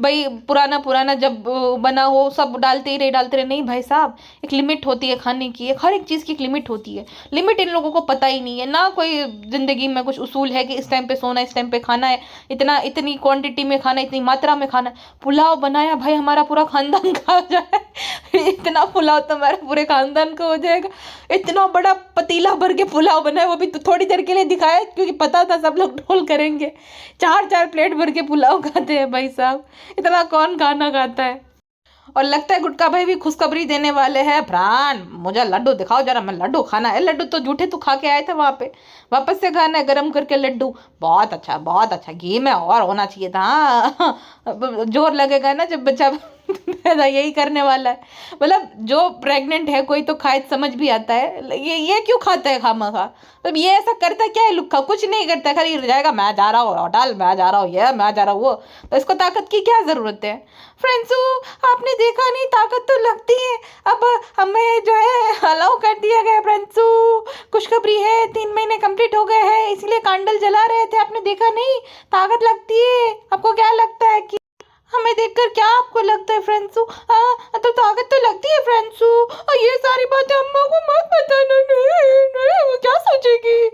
भाई, पुराना जब बना हो सब डालते ही रहे। नहीं भाई साहब, एक लिमिट होती है खाने की, एक हर एक चीज़ की एक लिमिट होती है। लिमिट इन लोगों को पता ही नहीं है ना। कोई ज़िंदगी में कुछ उसूल है कि इस टाइम पे सोना, इस टाइम पे खाना है, इतनी क्वांटिटी में खाना, इतनी मात्रा में खाना। पुलाव बनाया भाई, हमारा पूरा खानदान खा जाए। इतना पुलाव तो हमारे पूरे खानदान का हो जाएगा। इतना बड़ा पतीला भर के पुलाव बनाया, वो भी तो थोड़ी देर के लिए दिखाया क्योंकि पता था सब लोग ढोल करेंगे। 4 प्लेट भर के पुलाव खाते हैं भाई साहब, इतना कौन खाना खाता है। और लगता है गुटका भाई भी खुशखबरी देने वाले हैं, प्राण मुझे लड्डू दिखाओ जरा, मैं लड्डू खाना है। लड्डू तो झूठे तू खा के आए थे वहां पे, वापस से खाना है गरम करके लड्डू। बहुत अच्छा बहुत अच्छा, घी में और होना चाहिए था। हाँ जोर लगेगा ना जब बच्चा पैदा, यही करने वाला है। मतलब जो प्रेग्नेंट है कोई तो खाए, समझ भी आता है। ये क्यों खाता है खामा खा, मतलब ये ऐसा करता क्या है लुक्खा, कुछ नहीं करता, खाली जाएगा मैं जा रहा हूँ होटल, मैं जा रहा हूँ ये, मैं जा रहा हूँ वो। तो इसको ताकत की क्या जरूरत है। फ्रेंड्सू आपने देखा नहीं, ताकत तो लगती है। अब हमें जो है अलाउ कर दिया गया फ्रेंड्सू, खुशखबरी है, 3 महीने कंप्लीट हो गए हैं, इसलिए कैंडल जला रहे थे, आपने देखा नहीं, ताकत लगती है। आपको क्या लगता है कि हमें देखकर क्या आपको लगता है फ्रेंड्सू, तो ताकत तो लगती है फ्रेंड्सू। ये सारी बातें अम्मा को मत बताना, नहीं वो क्या सोचेगी।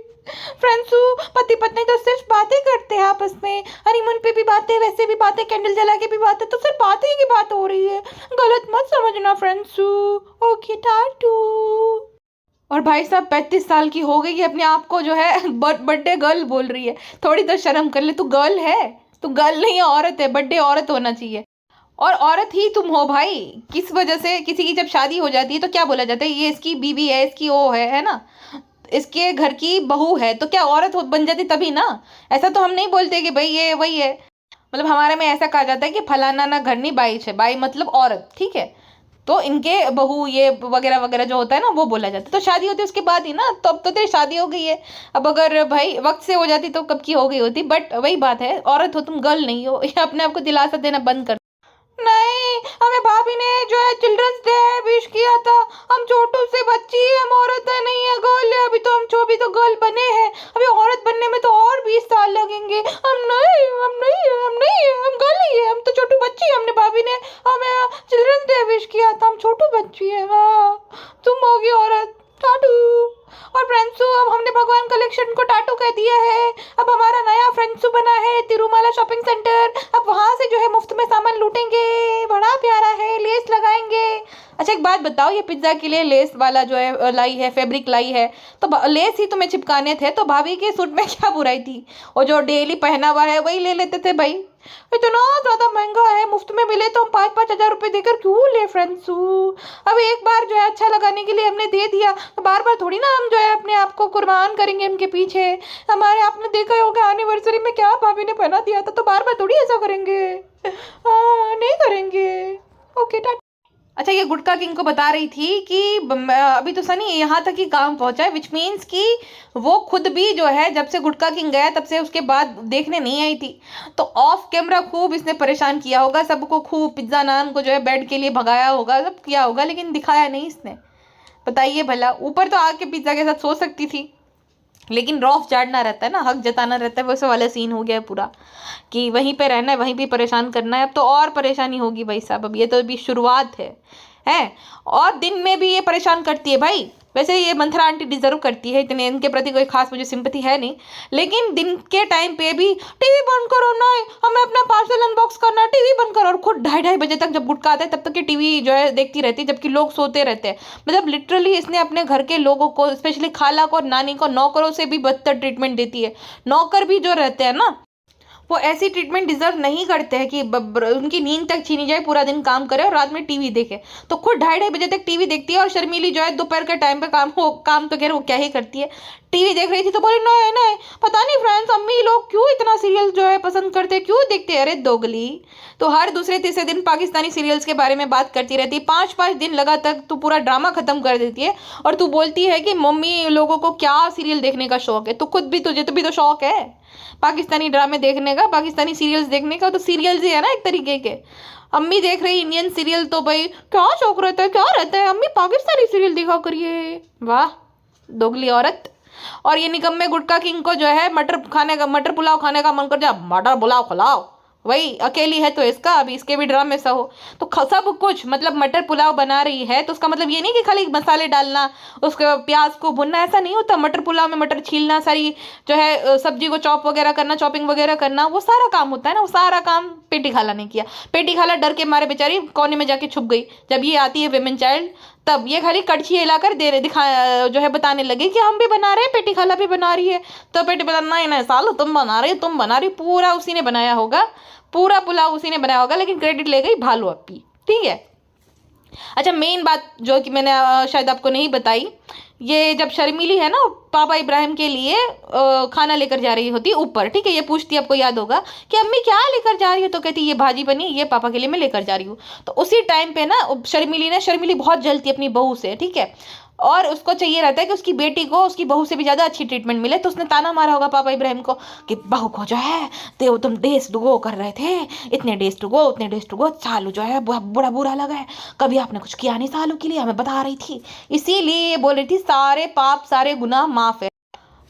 फ्रेंड्सू पति पत्नी तो सिर्फ बातें करते हैं आपस में, हनीमून पे भी बातें, वैसे भी बातें, कैंडल जला के भी बातें, तो सिर्फ बातें की बात हो रही है, गलत मत समझना फ्रेंड्सू। ओके टाटू। और भाई साहब 35 साल की हो गई है, अपने आप को जो है बर्थडे गर्ल बोल रही है, थोड़ी तो शर्म कर ले, तू गर्ल है, तू गर्ल नहीं है, औरत है, बर्थडे औरत होना चाहिए। और औरत ही तुम हो भाई, किस वजह से किसी की जब शादी हो जाती है तो क्या बोला जाता है, ये इसकी बीवी है, इसकी वो है ना, इसके घर की बहू है, तो क्या औरत बन जाती तभी ना। ऐसा तो हम नहीं बोलते कि भाई ये वही है, मतलब हमारे में ऐसा कहा जाता है कि फलाना ना घर नहीं बाई है, बाई मतलब औरत, ठीक है। तो इनके बहू ये वगैरह वगैरह जो होता है ना वो बोला जाता है। तो शादी होती है उसके बाद ही ना, तो अब तो तेरी शादी हो गई है, अब अगर भाई वक्त से हो जाती तो कब की हो गई होती। बट वही बात है, औरत हो तुम, गर्ल नहीं हो, ये अपने आप को दिलासा देना बंद कर। नहीं हमें भाभी ने जो है चिल्ड्रंस डे विश किया था, हम छोटू से बच्ची है, हम औरत है, नहीं है गर्ल है, अभी तो हम अभी तो गर्ल बने हैं, अभी औरत बनने में तो और 20 साल लगेंगे, हम नहीं हम नहीं है हम नहीं है, हम गर्ल ही है, हम तो छोटू बच्ची है, हमने भाभी ने हमें चिल्ड्रंस डे विश किया था, हम छोटू बच्ची है। हाँ तुम होगी औरत, टाटू। और फ्रेंड्सू अब हमने भगवान कलेक्शन को टाटू कह दिया है, अब हमारा नया फ्रेंड्सू बना है तिरुमाला शॉपिंग सेंटर, अब वहां से जो है मुफ्त में सामान लूटेंगे, बड़ा प्यारा है, लेस लगाएंगे। अच्छा एक बात बताओ, ये पिज्जा के लिए लेस वाला जो है लाई है, फैब्रिक लाई है, तो लेस ही तुम्हें चिपकाने थे, तो भाभी के सूट में क्या बुराई थी, और जो डेली पहना हुआ है वही ले लेते थे भाई। इतना ज्यादा महंगा है, मुफ्त में मिले तो हम 5-5 हजार रुपए देकर क्यों ले फ्रेंड्सू। अब एक बार जो है अच्छा लगाने के लिए हमने दे दिया, तो बार बार थोड़ी ना हम जो है अपने आप को कुर्बान करेंगे उनके पीछे। हमारे आपने देखा ही होगा एनिवर्सरी में क्या भाभी ने पहना दिया था, तो बार बार थोड़ी ऐसा करेंगे, नहीं करेंगे। ओके टाटा। अच्छा ये गुटका किंग को बता रही थी कि अभी तो सनी यहाँ तक ही काम पहुंचा है, विच मीन्स कि वो खुद भी जो है जब से गुटका किंग गया तब से उसके बाद देखने नहीं आई थी, तो ऑफ कैमरा खूब इसने परेशान किया होगा सबको, खूब पिज्जा नान को जो है बेड के लिए भगाया होगा, सब किया होगा, लेकिन दिखाया नहीं इसने। बताइए भला, ऊपर तो आके पिज्जा के साथ सो सकती थी, लेकिन रौफ झाड़ना रहता है ना, हक जताना रहता है, वैसे वाला सीन हो गया है पूरा कि वहीं पे रहना है, वहीं पे परेशान करना है। अब तो और परेशानी होगी भाई साहब, अब ये तो अभी शुरुआत है। और दिन में भी ये परेशान करती है भाई, वैसे ये मंथरा आंटी डिजर्व करती है, इतने इनके प्रति कोई खास मुझे सिंपैथी है नहीं, लेकिन दिन के टाइम पे भी टीवी बंद करो ना, हमें अपना पार्सल अनबॉक्स करना है, टीवी बंद करो, और खुद 2:30 बजे तक जब गुटका आता है तब तक ये टीवी जो है देखती रहती है, जबकि लोग सोते रहते हैं। मतलब लिटरली इसने अपने घर के लोगों को, स्पेशली खाला को और नानी को, नौकरों से भी बदतर ट्रीटमेंट देती है। नौकर भी जो रहते हैं ना वो ऐसी ट्रीटमेंट डिजर्व नहीं करते हैं कि उनकी नींद तक छीनी जाए, पूरा दिन काम करे और रात में टीवी देखे, तो खुद 2:30 बजे तक टीवी देखती है। और शर्मीली जो है दोपहर के टाइम पे काम तो खैर वो क्या ही करती है, टीवी देख रही थी तो बोली नहीं नहीं पता नहीं फ्रेंड्स अम्मी लोग क्यों इतना सीरियल जो है पसंद करते हैं, क्यों देखते हैं। अरे दोगली, तो हर दूसरे तीसरे दिन पाकिस्तानी सीरियल्स के बारे में बात करती रहती है, 5-5 दिन लगातार तू पूरा ड्रामा खत्म कर देती है, और तू बोलती है कि मम्मी लोगों को क्या सीरियल देखने का शौक है। तो खुद भी, तुझे तो भी तो शौक है पाकिस्तानी ड्रामे देखने का, पाकिस्तानी सीरियल्स देखने का, तो सीरियल्स ही है ना एक तरीके के। अम्मी देख रही इंडियन सीरियल, तो भाई क्या शौक रहता है, क्या रहता है, अम्मी पाकिस्तानी सीरियल देखा करिए। वाह दोगली औरत। और ये निकम्मे गुटका किंग को जो है मटर पुलाव खाने का मन कर जा, मटर पुलाव खिलाओ, वही अकेली है तो इसका, अभी इसके भी ड्रामे सा हो, तो सब कुछ मतलब मटर पुलाव बना रही है, तो उसका मतलब ये नहीं कि खाली मसाले डालना, उसके प्याज को भुनना, ऐसा नहीं होता। मटर पुलाव में मटर छीलना, सारी जो है सब्जी को चॉप वगैरह करना, चॉपिंग वगैरह करना, वो सारा काम होता है ना, वो सारा काम पेटी खाला ने किया। पेटी खाला डर के मारे बेचारी कोने में जाके छुप गई, जब ये आती है विमेन चाइल्ड तब ये खाली कड़छी हिलाकर जो है बताने लगे कि हम भी बना रहे हैं, पेटी खाला भी बना रही है। तो पेटी बता नहीं नहीं सालो तुम बना रही, पूरा उसी ने बनाया होगा, पूरा पुलाव उसी ने बनाया होगा, लेकिन क्रेडिट ले गई भालू अपी, ठीक है। अच्छा, मेन बात जो कि मैंने शायद आपको नहीं बताई, ये जब शर्मिली है ना पापा इब्राहिम के लिए खाना लेकर जा रही होती ऊपर, ठीक है, ये पूछती, आपको याद होगा कि अम्मी क्या लेकर जा रही हो, तो कहती ये भाजी बनी, ये पापा के लिए मैं लेकर जा रही हूँ। तो उसी टाइम पे ना शर्मिली बहुत जलती है अपनी बहू से, ठीक है, और उसको चाहिए रहता है कि उसकी बेटी को उसकी बहू से भी ज़्यादा अच्छी ट्रीटमेंट मिले। तो उसने ताना मारा होगा पापा इब्राहिम को कि बहू को जो है तो तुम डेज टू गो कर रहे थे, इतने डेज टू गो उतने डेज टू गो, सालू जो है बड़ा बुरा लगा है, कभी आपने कुछ किया नहीं सालू के लिए, हमें बता रही थी, इसीलिए ये बोल रही थी सारे पाप सारे गुनाह माफ है।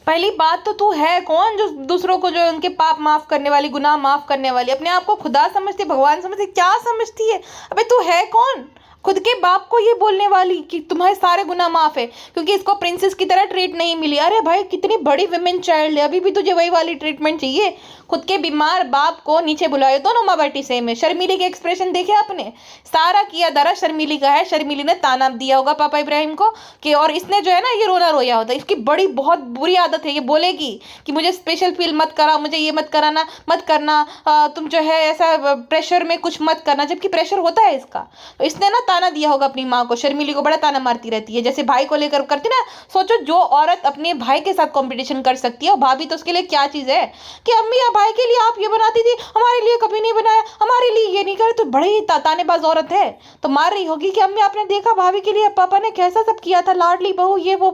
पहली बात तो तू है कौन जो दूसरों को जो उनके पाप माफ करने वाली, गुनाह माफ करने वाली, अपने आप को खुदा समझती, भगवान समझती, क्या समझती है? अबे तू है कौन खुद के बाप को ये बोलने वाली कि तुम्हारे सारे गुनाह माफ है क्योंकि इसको प्रिंसेस की तरह ट्रीट नहीं मिली? अरे भाई कितनी बड़ी विमेन चाइल्ड है, अभी भी तुझे वही वाली ट्रीटमेंट चाहिए? खुद के बीमार बाप को नीचे बुलाए, दोनों माँ बेटी सेम है। शर्मिली के एक्सप्रेशन देखे आपने? सारा किया दारा शर्मिली का है। शर्मिली ने ताना दिया होगा पापा इब्राहिम को कि, और इसने जो है ना ये रोना रोया होता है, इसकी बड़ी बहुत बुरी आदत है, ये बोलेगी कि मुझे स्पेशल फील मत कराओ, मुझे ये मत कराना, मत करना, तुम जो है ऐसा प्रेशर में कुछ मत करना, जबकि प्रेशर होता है इसका। तो इसने ना ताना दिया होगा अपनी माँ को, शर्मिली को बड़ा ताना मारती रहती है, जैसे भाई को लेकर करती ना। सोचो जो औरत अपने भाई के साथ कंपटीशन कर सकती है, और भाभी तो उसके लिए क्या चीज है कि अम्मी या भाई के लिए आप ये बनाती थी, हमारे लिए कभी नहीं बनाया, हमारे लिए ये नहीं करे, तो बड़ी ही तानेबाज औरत है। तो मार रही होगी कि अम्मी आपने देखा भाभी के लिए पापा ने कैसा सब किया था, लाडली बहू ये वो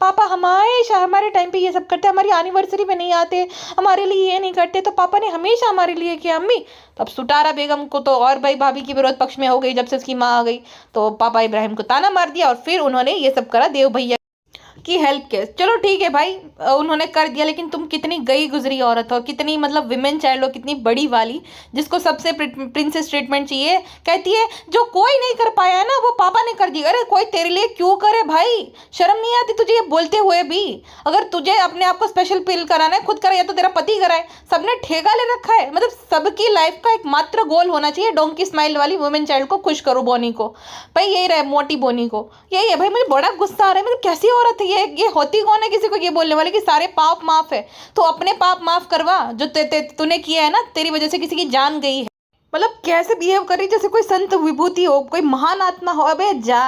पापा हमेशा हमारे टाइम पे ये सब करते, हमारी एनिवर्सरी पे नहीं आते, हमारे लिए ये नहीं करते, तो पापा ने हमेशा हमारे लिए किया अम्मी। तो अब सुटारा बेगम को तो और भाई भाभी के विरोध पक्ष में हो गई जब से उसकी माँ आ गई, तो पापा इब्राहिम को ताना मार दिया और फिर उन्होंने ये सब करा देव भैया की हेल्प के। चलो ठीक है भाई, उन्होंने कर दिया, लेकिन तुम कितनी गई गुजरी औरत हो, कितनी मतलब विमेन चाइल्ड हो, कितनी बड़ी वाली, जिसको सबसे प्रिंसेस ट्रीटमेंट चाहिए। कहती है जो कोई नहीं कर पाया है ना वो पापा ने कर दिया। अरे कोई तेरे लिए क्यों करे भाई, शर्म नहीं आती तुझे ये बोलते हुए भी? अगर तुझे अपने आप को स्पेशल फील कराना है खुद करे या तो तेरा पति कराए, सबने ठेका ले रखा है। मतलब सबकी लाइफ का एक मात्र गोल होना चाहिए, डोंकी स्माइल वाली वुमेन चाइल्ड को खुश करो, बोनी को भाई, यही रहे मोटी बोनी को, यही है भाई। मुझे बड़ा गुस्सा आ रहा है, मतलब कैसी औरत है ये होती कौन है किसी को ये बोलने वाले कि सारे पाप माफ है? तो अपने पाप माफ करवा जो तूने किया है ना, तेरी वजह से किसी की जान गई है। मतलब कैसे बिहेव कर रही जैसे कोई संत विभूति हो, कोई महान आत्मा हो। अबे जा,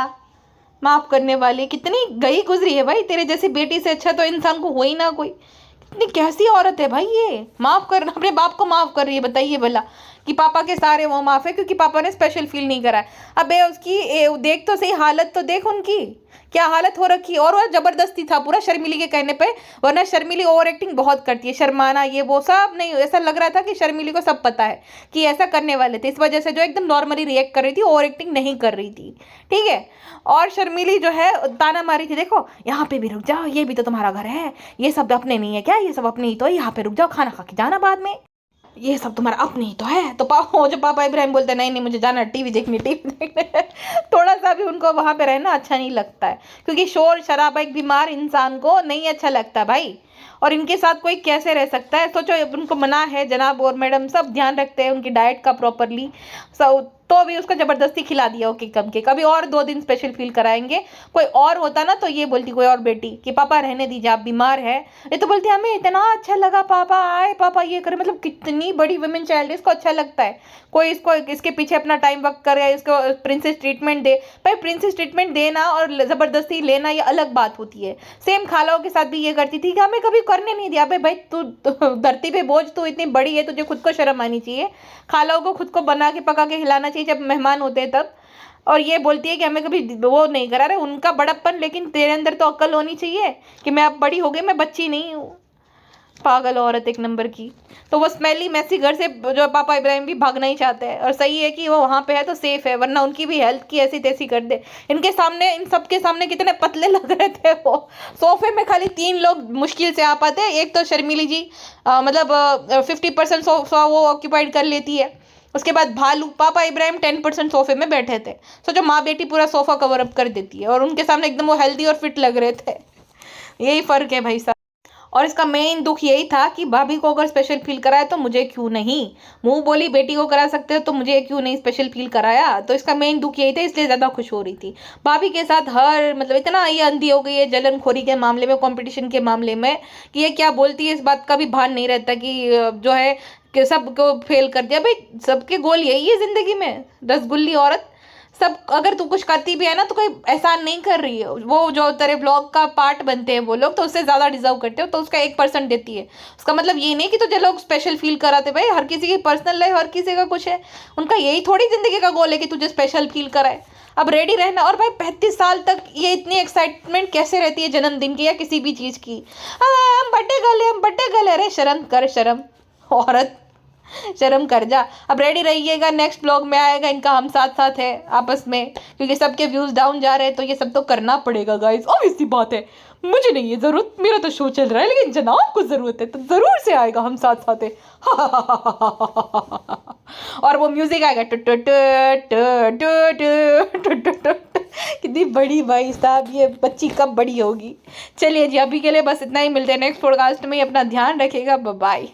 माफ करने वाली कितनी गई गुजरी है भाई, तेरे जैसी बेटी से अच्छा तो इंसान को हो ही ना कोई। कितनी कैसी औरत है भाई ये, माफ कर, अपने बाप को माफ कर रही है। बताइए भला कि पापा के सारे वो माफ है क्योंकि पापा ने स्पेशल फील नहीं करा है। अबे उसकी देख तो सही हालत, तो देख उनकी क्या हालत हो रखी है, और वो जबरदस्ती था पूरा शर्मिली के कहने पे, वरना शर्मिली ओवर एक्टिंग बहुत करती है, शर्माना ये वो सब नहीं। ऐसा लग रहा था कि शर्मिली को सब पता है कि ऐसा करने वाले थे, इस वजह से जो एकदम नॉर्मली रिएक्ट कर रही थी, ओवर एक्टिंग नहीं कर रही थी, ठीक है। और शर्मिली जो है ताना मारी थी, देखो यहाँ पे भी रुक जाओ, ये भी तो तुम्हारा घर है, ये सब अपने नहीं है क्या, ये सब अपने ही तो है, यहाँ पे रुक जाओ, खाना खा के जाना बाद में, ये सब तुम्हारा अपने ही तो है। तो पापा इब्राहिम बोलते हैं नहीं नहीं मुझे जाना, टीवी देखने थोड़ा सा भी उनको वहाँ पे रहना अच्छा नहीं लगता है, क्योंकि शोर शराबा एक बीमार इंसान को नहीं अच्छा लगता भाई। और इनके साथ कोई कैसे रह सकता है? सोचो उनको मना है, जनाब और मैडम सब ध्यान रखते हैं उनकी डाइट का प्रॉपरली, सब तो भी उसको जबरदस्ती खिला दिया ओके कम के। कभी और 2 दिन स्पेशल फील कराएंगे, कोई और होता ना तो ये बोलती कोई और बेटी कि पापा रहने दीजिए आप बीमार है, ये तो बोलती हमें इतना अच्छा लगा पापा आए, पापा ये करे। मतलब कितनी बड़ी वुमेन चाइल्ड है, इसको अच्छा लगता है कोई इसको इसके पीछे अपना टाइम वर्क करे, इसको प्रिंसेस ट्रीटमेंट दे। भाई प्रिंसेस ट्रीटमेंट देना और जबरदस्ती लेना ये अलग बात होती है। सेम खालाओं के साथ भी ये करती थी कि हमें कभी करने नहीं दिया। भाई तू धरती पे बोझ, तू इतनी बड़ी है, तुझे खुद को शर्म आनी चाहिए। खालाओं को खुद को बना के पका के खिलाना चाहिए जब मेहमान होते हैं तब। और ये बोलती है कि हमें कभी वो नहीं करा रहे, उनका बड़प्पन, लेकिन तेरे अंदर तो अक्ल होनी चाहिए कि मैं अब बड़ी हो गई, मैं बच्ची नहीं हूँ। पागल औरत एक नंबर की। तो वो स्मेली मैसी घर से जो पापा इब्राहिम भी भागना ही चाहते हैं, और सही है कि वो वहाँ पे है तो सेफ है, वरना उनकी भी हेल्थ की ऐसी तैसी कर दे। इनके सामने, इन सबके सामने कितने पतले लग रहे थे वो। सोफे में खाली 3 लोग मुश्किल से आ पाते हैं, एक तो शर्मिली जी मतलब 50% सोफा वो ऑक्यूपाइड कर लेती है, उसके बाद भालू, पापा इब्राहिम 10% सोफे में बैठे थे। सोचो माँ बेटी पूरा सोफा कवर अप कर देती है, और उनके सामने एकदम वो हेल्दी और फिट लग रहे थे। यही फर्क है भाई साहब। और इसका मेन दुख यही था कि भाभी को अगर स्पेशल फील कराया तो मुझे क्यों नहीं, मुंह बोली बेटी को करा सकते हो तो मुझे क्यों नहीं स्पेशल फील कराया। तो इसका मेन दुख यही था, इसलिए ज़्यादा खुश हो रही थी भाभी के साथ। हर मतलब इतना ये अंधी हो गई है जलनखोरी के मामले में, कंपटीशन के मामले में, कि ये क्या बोलती है इस बात का भी भान नहीं रहता कि जो है कि सबको फेल कर दिया। भाई सबके गोल यही है ज़िंदगी में, रसगुल्ली औरत सब अगर तू कुछ करती भी है ना तो कोई एहसान नहीं कर रही है, वो जो तेरे ब्लॉग का पार्ट बनते हैं वो लोग तो उससे ज़्यादा डिजर्व करते हो, तो उसका 1% देती है। उसका मतलब ये नहीं कि तुझे लोग स्पेशल फील कराते, भाई हर किसी की पर्सनल लाइफ, हर किसी का कुछ है, उनका यही थोड़ी जिंदगी का गोल है कि तुझे स्पेशल फील कराए। अब रेडी रहना। और भाई 35 साल तक ये इतनी एक्साइटमेंट कैसे रहती है जन्मदिन की या किसी भी चीज़ की? हम बर्थडे गर्ल है, हम बर्थडे गर्ल है। अरे शर्म कर, शर्म औरत, शर्म कर जा। अब रेडी रहिएगा, नेक्स्ट ब्लॉग में आएगा इनका हम साथ साथ है आपस में, क्योंकि सबके व्यूज डाउन जा रहे हैं तो ये सब तो करना पड़ेगा गाइस, ऑब्वियस सी बात है। मुझे नहीं है जरूरत, मेरा तो शो चल रहा है, लेकिन जनाब को जरूरत है तो जरूर से आएगा हम साथ साथ है। और वो म्यूजिक आएगा टू टू टू टू टू टू टू। कितनी बड़ी भाई साहब, ये बच्ची कब बड़ी होगी। चलिए जी, अभी के लिए बस इतना ही, मिलते हैं नेक्स्ट पॉडकास्ट में। अपना ध्यान रखिएगा, बाय।